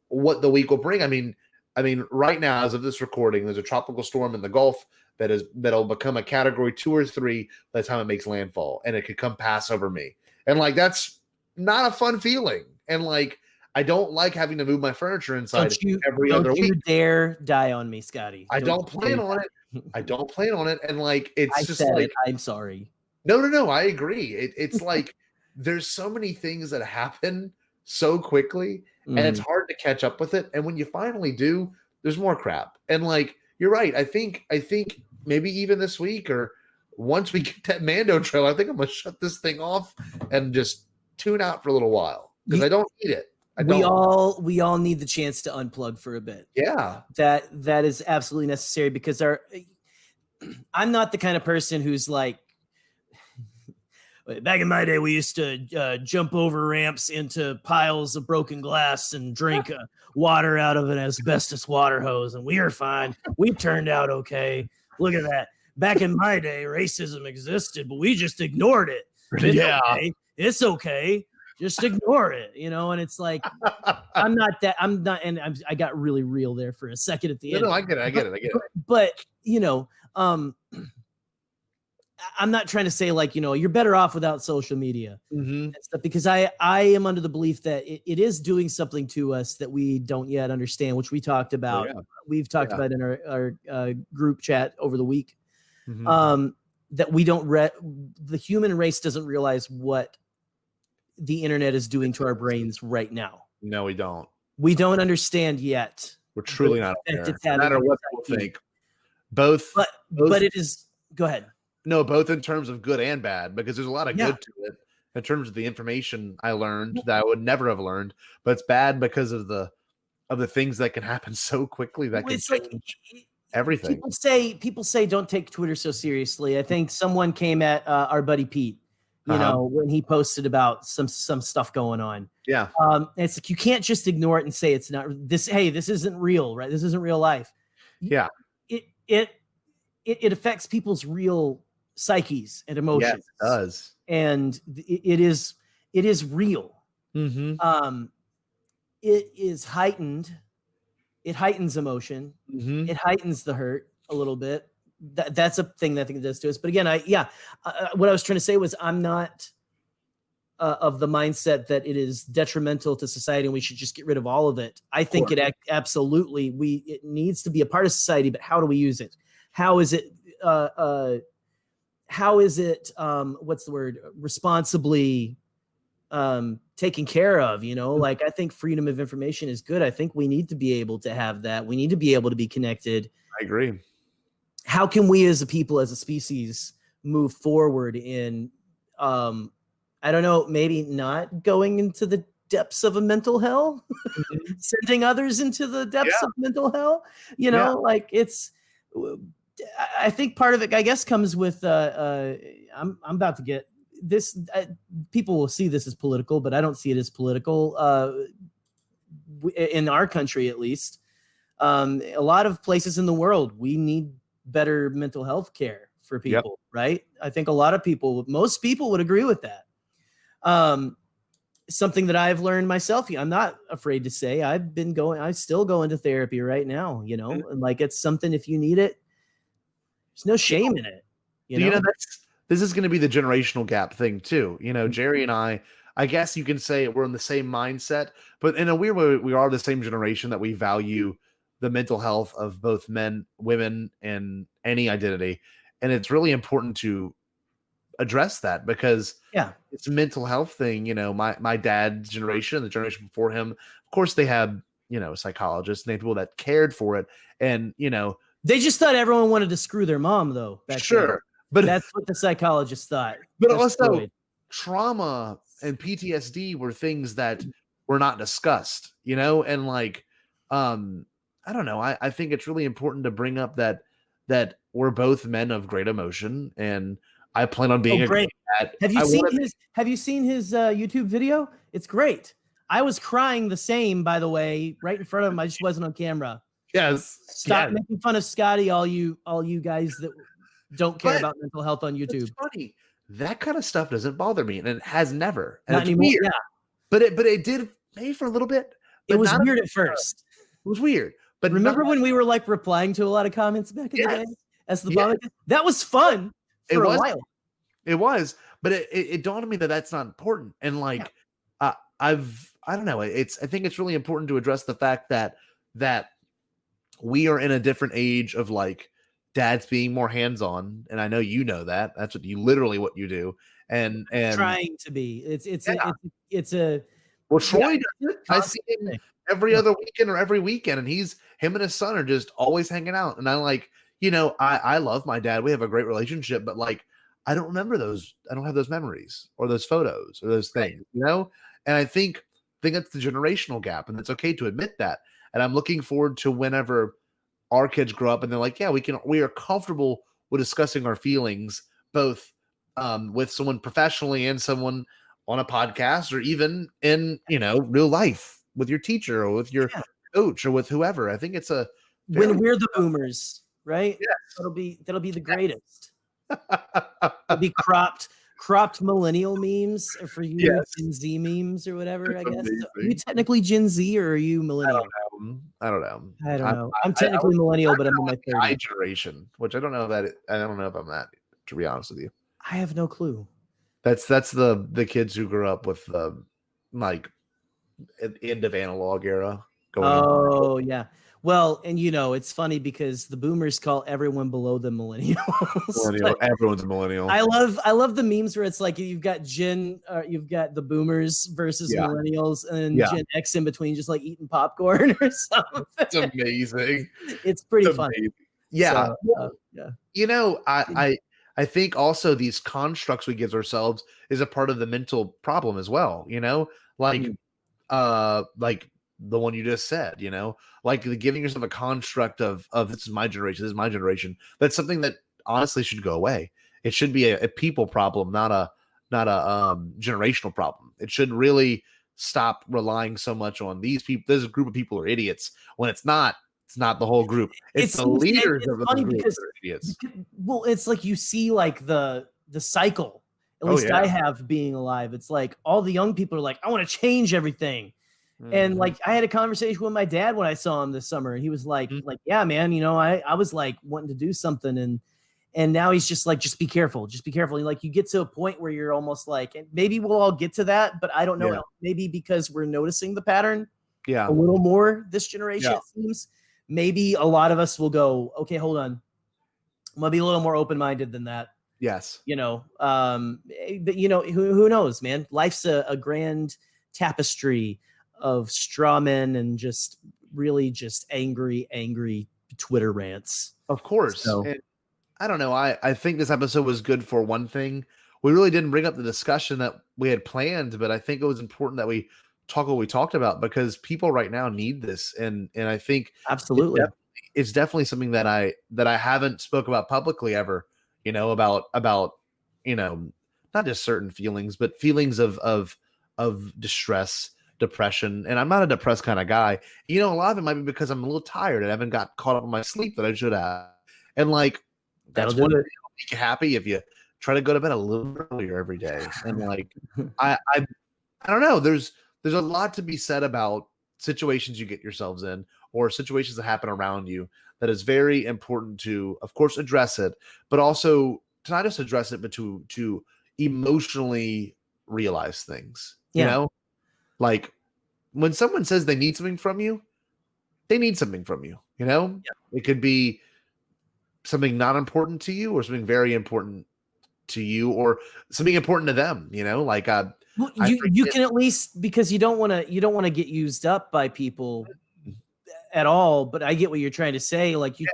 what the week will bring. I mean, right now, as of this recording, there's a tropical storm in the Gulf that'll become a category 2 or 3 by the time it makes landfall, and it could come pass over me. And like, that's not a fun feeling. And like, I don't like having to move my furniture inside every other week. Don't you dare die on me, Scotty. I don't plan on it. I don't plan on it. And like, it's I'm sorry. No. I agree. It's like, there's so many things that happen so quickly, and it's hard to catch up with it. And when you finally do, there's more crap. And like, you're right. I think maybe even this week, or once we get that Mando trailer, I think I'm going to shut this thing off and just tune out for a little while, because I don't need it. We all need the chance to unplug for a bit. Yeah. That is absolutely necessary, because I'm not the kind of person who's like, back in my day, we used to jump over ramps into piles of broken glass and drink water out of an asbestos water hose, and we were fine. We turned out okay. Look at that. Back in my day, racism existed, but we just ignored it. It's okay. Just ignore it, and it's like, I got really real there for a second at the end. No, I get it. But I'm not trying to say, like, you're better off without social media and stuff, because I am under the belief that it is doing something to us that we don't yet understand, which we talked about. We've talked about in our group chat over the week, that we don't the human race doesn't realize what the internet is doing to our brains right now. No, we don't. We don't understand yet. We're truly not aware. No matter what people think. Both, but it is. Go ahead. No, both in terms of good and bad, because there's a lot of good to it in terms of the information I learned that I would never have learned, but it's bad because of the things that can happen so quickly that can change everything. People say don't take Twitter so seriously. I think someone came at our buddy Pete, when he posted about some stuff going on. Yeah. It's like, you can't just ignore it and say it's not this. Hey, this isn't real, right? This isn't real life. Yeah. It affects people's real psyches and emotions. Yes, it does. And it is real. It is heightened. It heightens emotion. It heightens the hurt a little bit. That's a thing that I think it does to us. But again, what I was trying to say was, I'm not of the mindset that it is detrimental to society and we should just get rid of all of it. I think it absolutely it needs to be a part of society, but how do we use it? How is it what's the word, responsibly taken care of, like I think freedom of information is good. I think we need to be able to have that. We need to be able to be connected. I agree. How can we as a people, as a species, move forward in I don't know, maybe not going into the depths of a mental hell, sending others into the depths of mental hell, like it's, I think part of it, I guess, comes with, I'm about to get this, people will see this as political, but I don't see it as political in our country, at least. A lot of places in the world, we need better mental health care for people, right? I think most people would agree with that. Something that I've learned myself, I'm not afraid to say I still go into therapy right now, and like, it's something, if you need it, there's no shame in it. This is going to be the generational gap thing too. Jerry and I guess you can say we're in the same mindset, but in a weird way, we are the same generation that we value the mental health of both men, women, and any identity. And it's really important to address that because it's a mental health thing. My dad's generation, the generation before him, of course they had, psychologists and they had people that cared for it. And, they just thought everyone wanted to screw their mom though. Sure. But that's what the psychologists thought. But also trauma and PTSD were things that were not discussed, and like, I don't know. I think it's really important to bring up that we're both men of great emotion, and I plan on being great. Have you seen his YouTube video? It's great. I was crying the same, by the way, right in front of him. I just wasn't on camera. Yes. Stop making fun of Scotty, all you guys that don't care about mental health on YouTube. It's funny. That kind of stuff doesn't bother me, and it has never. And not it's anymore. Weird. Yeah. But it did maybe for a little bit. It was weird at first. It was weird. But remember when we were like replying to a lot of comments back in the day as the Bombadcast? That was fun for a while. It was, but it dawned on me that that's not important. And like, I don't know. I think it's really important to address the fact that we are in a different age of like dads being more hands-on. And I know that that's what you do. And trying to be, it's a well, Troy does it. I see him every other weekend or every weekend, and him and his son are just always hanging out. And I like, I love my dad. We have a great relationship, but like, I don't remember those. I don't have those memories or those photos or those things, And I think that's the generational gap, and it's okay to admit that. And I'm looking forward to whenever our kids grow up and they're like, we are comfortable with discussing our feelings, both with someone professionally and someone on a podcast, or even in, real life with your teacher or with your coach or with whoever. I think it's when we're the boomers, right? Yes. That'll be the greatest. It'll be cropped millennial memes for you, Gen Z memes or whatever. I guess. Are you technically Gen Z or are you millennial? I don't know. I'm technically millennial, but I'm in my 30s. Generation, which I don't know that. I don't know if I'm that. To be honest with you, I have no clue. That's the kids who grew up with the like end of analog era. Yeah. Well, and it's funny because the boomers call everyone below them millennials. Everyone's a millennial. I love the memes where it's like you've got the boomers versus millennials, and Gen X in between, just like eating popcorn or something. It's amazing. It's pretty funny. Yeah. So, I think also these constructs we give ourselves is a part of the mental problem as well. Like the one you just said, like giving yourself a construct of this is my generation. That's something that honestly should go away. It should be a people problem, not a generational problem. It should really stop relying so much on these people. This group of people are idiots when it's not the whole group. It's the leaders of the group that are idiots. Well, it's like you see like the cycle. At least I have being alive. It's like all the young people are like, I want to change everything. And like I had a conversation with my dad when I saw him this summer, and he was like, yeah, man, I was like wanting to do something, And now he's just like, just be careful. Just be careful. And like you get to a point where you're almost like, and maybe we'll all get to that, but I don't know. Yeah. Maybe because we're noticing the pattern Yeah. a little more this generation, it seems. Maybe a lot of us will go, okay, hold on. I'm gonna be a little more open-minded than that. Yes. But who knows, man? Life's a grand tapestry of straw men and just really just angry Twitter rants. Of course. So, And I don't know. I think this episode was good for one thing. We really didn't bring up the discussion that we had planned, but I think it was important that we talk what we talked about because people right now need this. And I think absolutely. It's definitely something that I haven't spoke about publicly ever, about, not just certain feelings, but feelings of distress, depression. And I'm not a depressed kind of guy. A lot of it might be because I'm a little tired and I haven't got caught up on my sleep that I should have. And like, that's what make you happy if you try to go to bed a little earlier every day. And like, I don't know. There's a lot to be said about situations you get yourselves in or situations that happen around you that is very important to, of course, address it, but also to not just address it, but to emotionally realize things. Like when someone says they need something from you, they need something from you. It could be something not important to you or something very important to you or something important to them, like well, you can at least, because you don't want to get used up by people at all, but I get what you're trying to say. Like if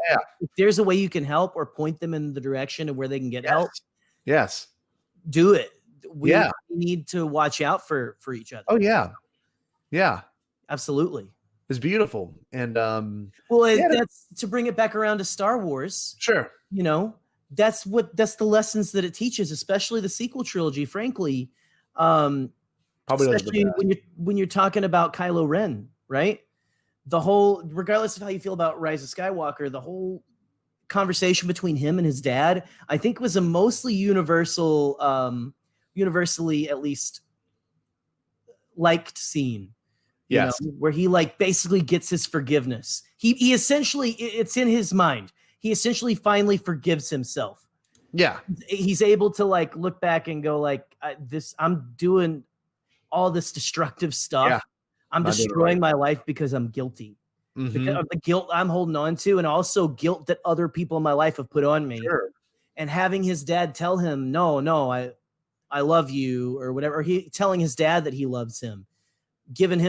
there's a way you can help or point them in the direction of where they can get help. Yes. Do it. We need to watch out for each other. Oh yeah. Yeah. Absolutely. It's beautiful. And that's to bring it back around to Star Wars. Sure. That's the lessons that it teaches, especially the sequel trilogy, frankly. Probably especially when you're talking about Kylo Ren, right? The whole, regardless of how you feel about Rise of Skywalker, the whole conversation between him and his dad, I think was a mostly universally at least liked scene. Yes. Where he like basically gets his forgiveness. He essentially, it's in his mind. He essentially finally forgives himself. Yeah. He's able to like look back and go like, I'm doing all this destructive stuff. Yeah. I'm destroying my life because I'm guilty. Because of the guilt I'm holding on to, and also guilt that other people in my life have put on me. Sure. And having his dad tell him, no, I love you, or whatever. Or he telling his dad that he loves him,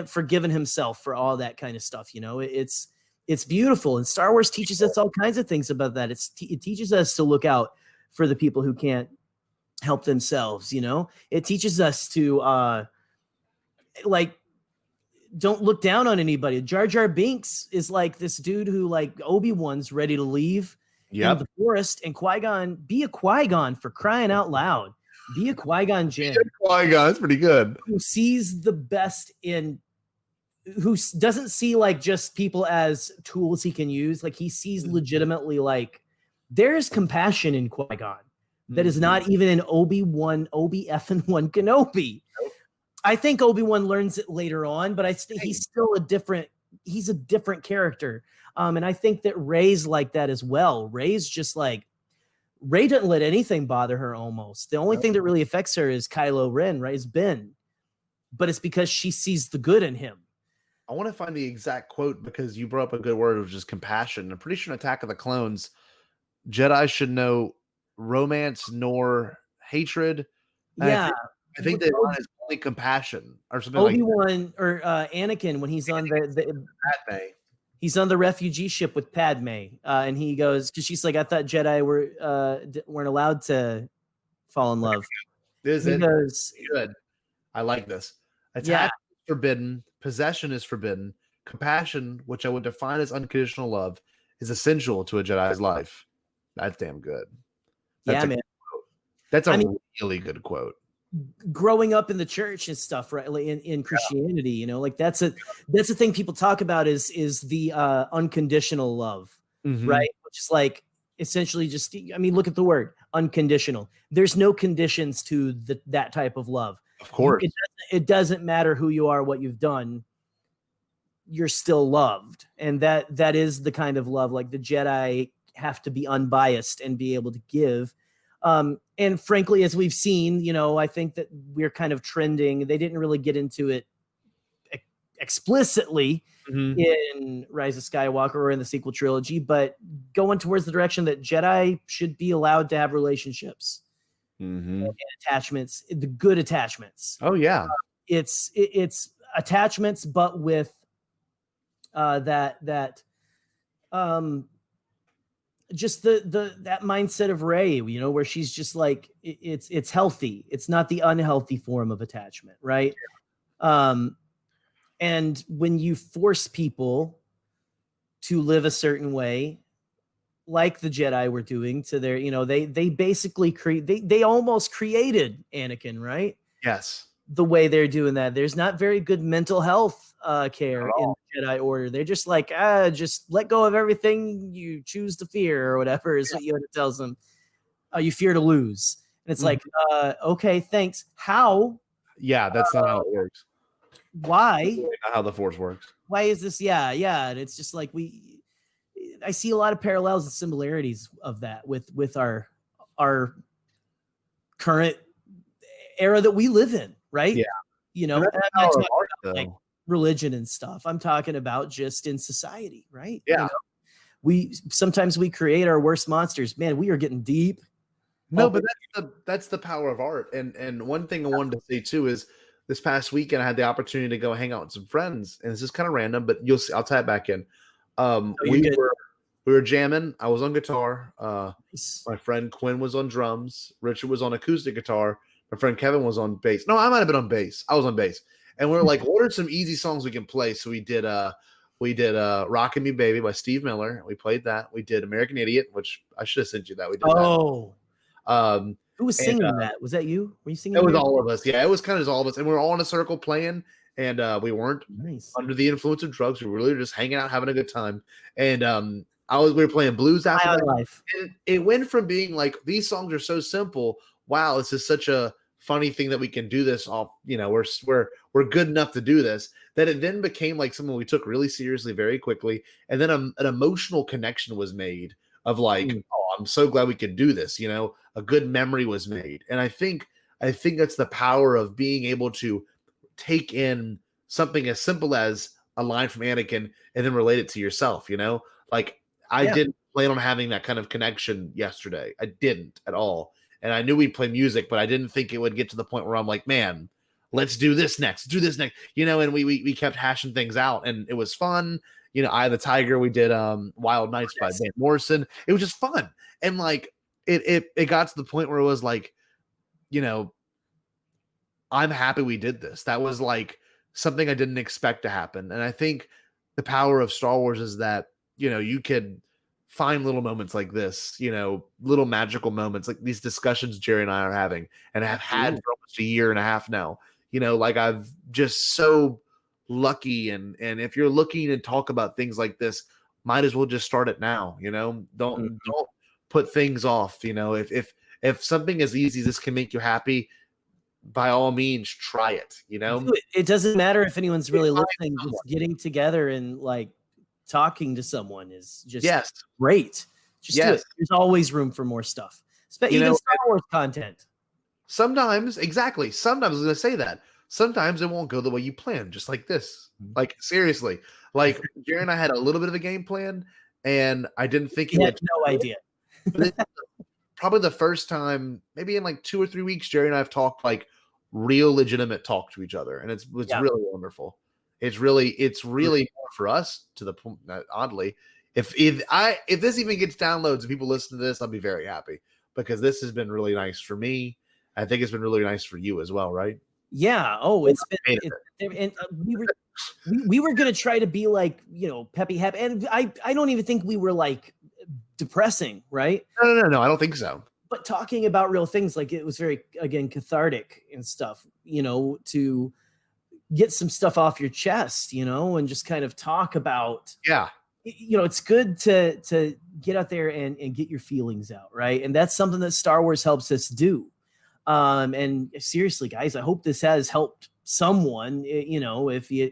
forgiving himself for all that kind of stuff. It's beautiful. And Star Wars teaches us all kinds of things about that. It teaches us to look out for the people who can't help themselves. It teaches us to don't look down on anybody. Jar Jar Binks is like this dude who like Obi-Wan's ready to leave in the forest, and Qui-Gon, be a Qui-Gon for crying out loud. Be a Qui-Gon Jinn. Qui-Gon, that's pretty good. Who sees the best who doesn't see like just people as tools he can use. Like he sees legitimately like there's compassion in Qui-Gon that is not even in Obi-Wan Kenobi. Nope. I think Obi-Wan learns it later on, but he's still a different character. And I think that Rey's like that as well. Rey's just like, Rey doesn't let anything bother her almost. The only thing that really affects her is Kylo Ren, right? Is Ben. But it's because she sees the good in him. I want to find the exact quote because you brought up a good word, which is compassion. I'm pretty sure in Attack of the Clones, Jedi should know romance nor hatred. Yeah. I think that is only compassion or something. Obi-Wan or Anakin, when he's on Padme. He's on the refugee ship with Padme, and he goes, because she's like, I thought Jedi weren't allowed to fall in love. He goes, good. I like this. Attack is forbidden. Possession is forbidden. Compassion, which I would define as unconditional love, is essential to a Jedi's life. That's damn good. That's a really good quote. Growing up in the church and stuff, right? Like in Christianity, like that's a thing people talk about is the unconditional love, right? Which is like essentially just, look at the word unconditional. There's no conditions to that type of love. Of course. It doesn't matter who you are, what you've done. You're still loved. And that is the kind of love like the Jedi have to be unbiased and be able to give. And frankly, as we've seen, I think that we're kind of trending. They didn't really get into it explicitly in Rise of Skywalker or in the sequel trilogy, but going towards the direction that Jedi should be allowed to have relationships and attachments, the good attachments. Oh yeah. It's attachments, but with just that mindset of Rey, where she's just like, it's healthy. It's not the unhealthy form of attachment, right? And when you force people to live a certain way, like the Jedi were doing to their, they basically they almost created Anakin, right? Yes. The way they're doing that, there's not very good mental health care in the Jedi Order. They're just like, just let go of everything you choose to fear, or whatever is what Yoda tells them. You fear to lose, and it's like, okay, thanks. How? Yeah, that's not how it works. Why? That's not how the Force works. Why is this? Yeah, and it's just like I see a lot of parallels and similarities of that with our current era that we live in, right? Yeah. And I'm not talking about like religion and stuff. I'm talking about just in society, right? Yeah. We sometimes create our worst monsters. Man, we are getting deep. No, but that's the power of art. And one thing I wanted to say too is this past weekend I had the opportunity to go hang out with some friends, and this is kind of random, but you'll see. I'll tie it back in. We were jamming. I was on guitar. My friend Quinn was on drums. Richard was on acoustic guitar. My friend Kevin was on bass. No, I might have been on bass. I was on bass. And we were like, what are some easy songs we can play? So we did Rockin' Me Baby by Steve Miller. We played that. We did American Idiot, which I should have sent you that. We did that. Who was singing that? Was that you? Were you singing? It was all of us. Yeah, it was kind of all of us. And we were all in a circle playing, and we weren't under the influence of drugs. We were really just hanging out, having a good time. And we were playing blues after that. Life. And it went from being like, these songs are so simple. Wow, this is such a funny thing that we can do this all, we're good enough to do this, that it then became like something we took really seriously very quickly. And then an emotional connection was made of like, oh, I'm so glad we could do this. A good memory was made. And I think that's the power of being able to take in something as simple as a line from Anakin and then relate it to yourself. Like I didn't plan on having that kind of connection yesterday. I didn't at all. And I knew we'd play music, but I didn't think it would get to the point where I'm like, man, let's do this next. And we kept hashing things out, and it was fun. Eye of the Tiger, we did Wild Nights by Van Morrison. It was just fun. And like it got to the point where it was like, I'm happy we did this. That was like something I didn't expect to happen. And I think the power of Star Wars is that, you could find little moments like this, little magical moments, like these discussions Jerry and I are having and have had for almost a year and a half now. Like I've just so lucky. And if you're looking to talk about things like this, might as well just start it now. Don't put things off. If something as easy as this can make you happy, by all means, try it. It doesn't matter if anyone's really listening. Just getting together and like talking to someone is just great. Just do it. There's always room for more stuff. Even Star Wars content. Sometimes I was going to say that. Sometimes it won't go the way you plan, just like this. Like, seriously. Like, Jerry and I had a little bit of a game plan, and I didn't think he had no idea. Probably the first time, maybe in like 2 or 3 weeks, Jerry and I have talked like real legitimate talk to each other, and it's really wonderful. It's really more for us, to the point that oddly, if this even gets downloads and people listen to this, I'll be very happy, because this has been really nice for me. I think it's been really nice for you as well, right? Yeah. Oh, it's been. And we were gonna try to be like, peppy, happy, and I don't even think we were like depressing, right? No, I don't think so. But talking about real things, like it was very, again, cathartic and stuff, to get some stuff off your chest, and just kind of talk about. Yeah. It's good to get out there and get your feelings out, right? And that's something that Star Wars helps us do. And seriously, guys, I hope this has helped someone. If you,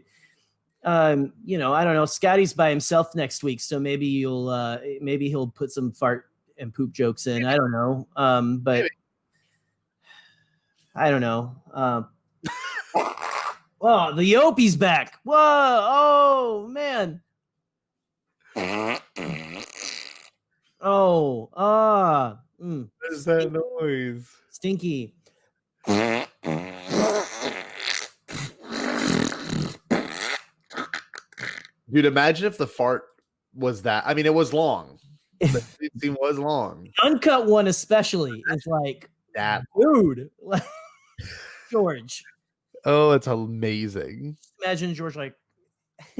You know, I don't know. Scotty's by himself next week, so maybe he'll put some fart and poop jokes in. I don't know. But maybe. I don't know. Oh, the Opie's back. Whoa. Oh, man. Oh, What is that noise? Stinky. Dude, imagine if the fart was that. I mean, it was long. The scene was long. The uncut one especially is like that, dude. Like George. Oh, it's amazing. Imagine George like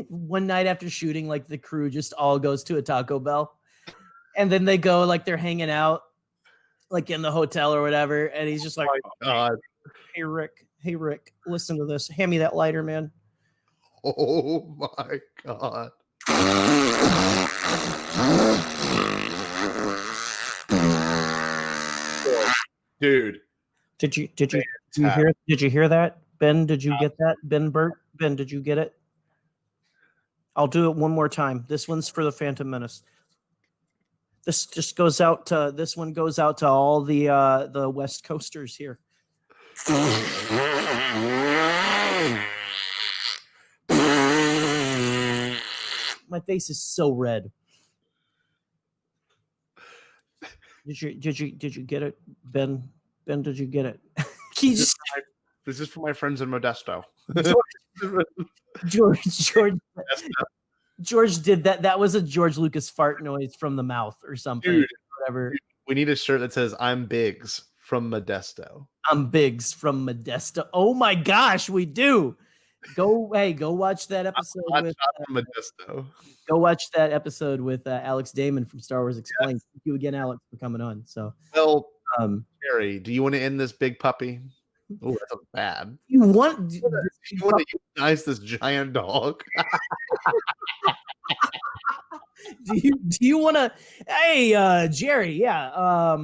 one night after shooting, like the crew just all goes to a Taco Bell, and then they go like they're hanging out, like in the hotel or whatever, and he's just like, oh my God. Hey Rick, listen to this. Hand me that lighter, man. Oh my God. Dude. Did you hear that? Ben, did you get that? Ben, did you get it? I'll do it one more time. This one's for the Phantom Menace. This one goes out to all the West Coasters here. My face is so red. Did you get it, Ben? Ben, did you get it? This is for my friends in Modesto. George did that. That was a George Lucas fart noise from the mouth or something. Dude, whatever. We need a shirt that says "I'm Biggs from Modesto." I'm Biggs from Modesto. Oh my gosh, we do. Go watch that episode with Modesto. Go watch that episode with Alex Damon from Star Wars Explained. Yes. Thank you again, Alex, for coming on. So, well, Jerry, do you want to end this big puppy? Oh, that's bad. You want to euthanize this giant dog? do you want to? Hey, Jerry, yeah.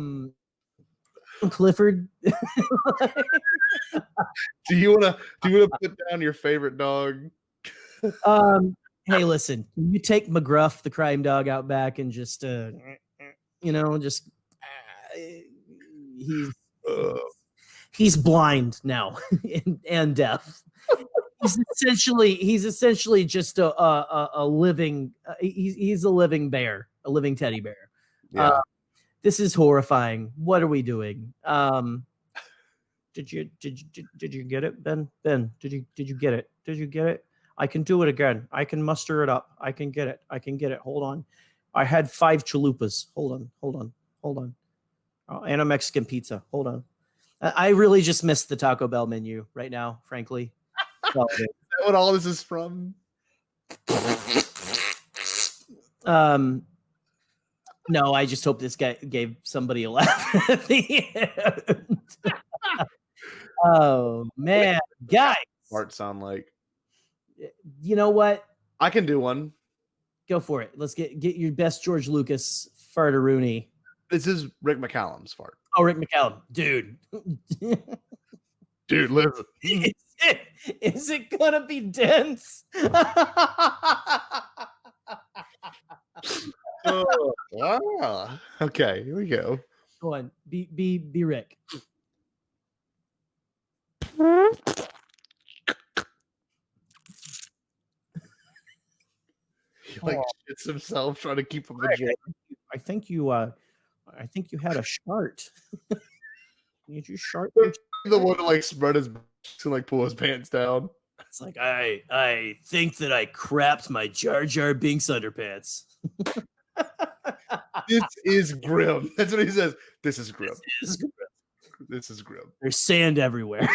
Clifford. Do you want to put down your favorite dog? Hey, listen. Can you take McGruff, the crime dog, out back and just he's blind now and deaf. He's essentially just a living he's a living bear, a living teddy bear. Yeah. This is horrifying. What are we doing? Did you get it, Ben? Ben, did you get it? Did you get it? I can do it again. I can muster it up. I can get it. Hold on. I had 5 chalupas. Hold on. And a Mexican pizza. Hold on. I really just missed the Taco Bell menu right now, frankly. Is that what all this is from? No, I just hope this guy gave somebody a laugh at the end. Oh man, guys. Fart sound like. You know what? I can do one. Go for it. Let's get your best George Lucas fartaroonie. This is Rick McCallum's fart. Oh, Rick McCallum, dude. Dude, listen. Is it gonna be dense? Oh, wow. Okay, here we go. Go on. Be Rick. He shits himself trying to keep him a joke. I think you had a shart. Did you shart? The one to spread his to pull his pants down. It's like I think that I crapped my Jar Jar Binks underpants. This is grim. That's what he says. This is grim. This is grim. There's sand everywhere.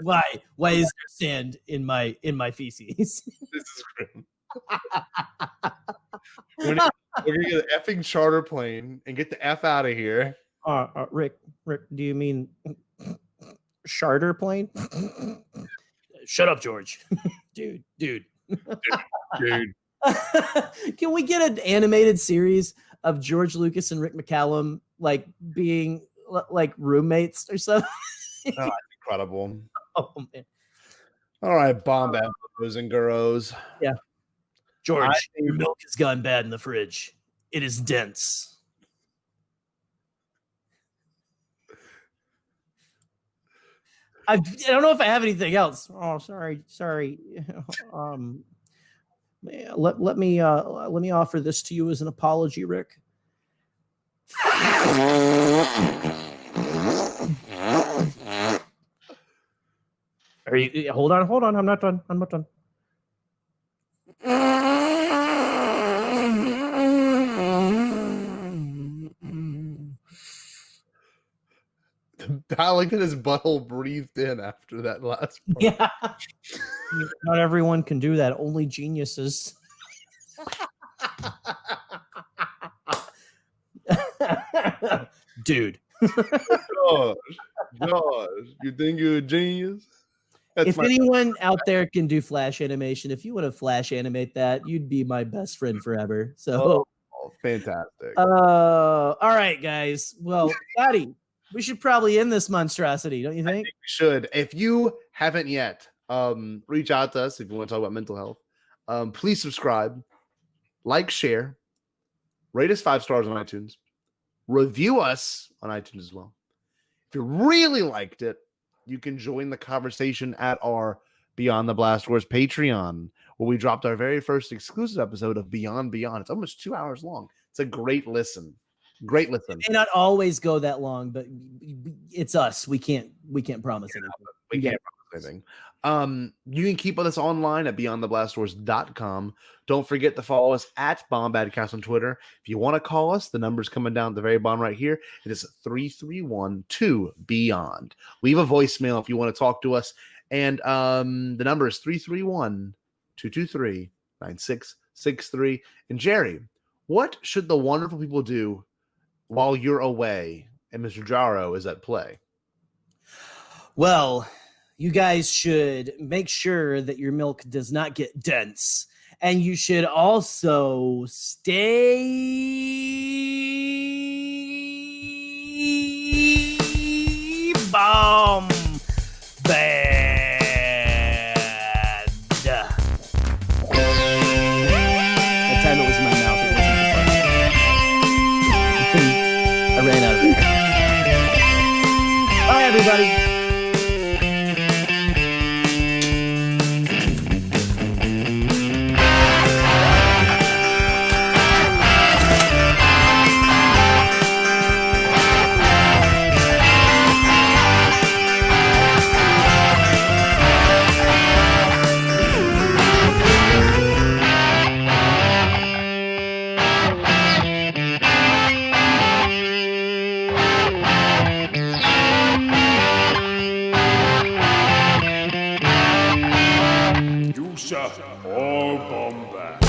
Why is there sand in my feces? This is grim. We're gonna get an effing charter plane and get the F out of here. Rick, do you mean charter plane? Shut up, George. Dude. Can we get an animated series of George Lucas and Rick McCallum being roommates or something? Oh, incredible. Oh man. All right, Bombad boys and girls. George, your milk has gone bad in the fridge. It is dense. I don't know if I have anything else. Oh, sorry. Let me offer this to you as an apology, Rick. Are you? Hold on. I'm not done. I like that his butthole breathed in after that last part. Yeah. Not everyone can do that. Only geniuses. Dude. Josh, you think you're a genius? If anyone out there can do flash animation, if you want to flash animate that, you'd be my best friend forever. So, fantastic. All right, guys. Well, Daddy, we should probably end this monstrosity, don't you think? I think we should. If you haven't yet, reach out to us if you want to talk about mental health. Please subscribe, like, share, rate us 5 stars on iTunes, review us on iTunes as well. If you really liked it, you can join the conversation at our Beyond the Blast Doors Patreon, where we dropped our very first exclusive episode of Beyond Beyond. It's almost 2 hours long. It's a great listen. Great listen. It may not always go that long, but it's us. We can't promise anything. We can't promise anything. You can keep us online at beyondtheblastdoors.com. Don't forget to follow us at Bombadcast on Twitter. If you want to call us, the number's coming down at the very bottom right here. It is 331-2-BEYOND. Leave a voicemail if you want to talk to us. And the number is 331-223-9663. And Jerry, what should the wonderful people do while you're away and Mr. Jaro is at play? Well, you guys should make sure that your milk does not get dense. And you should also stay bombad. That time it was in my mouth. It wasn't. I ran out of there. Bye, everybody. You shall all bomb back.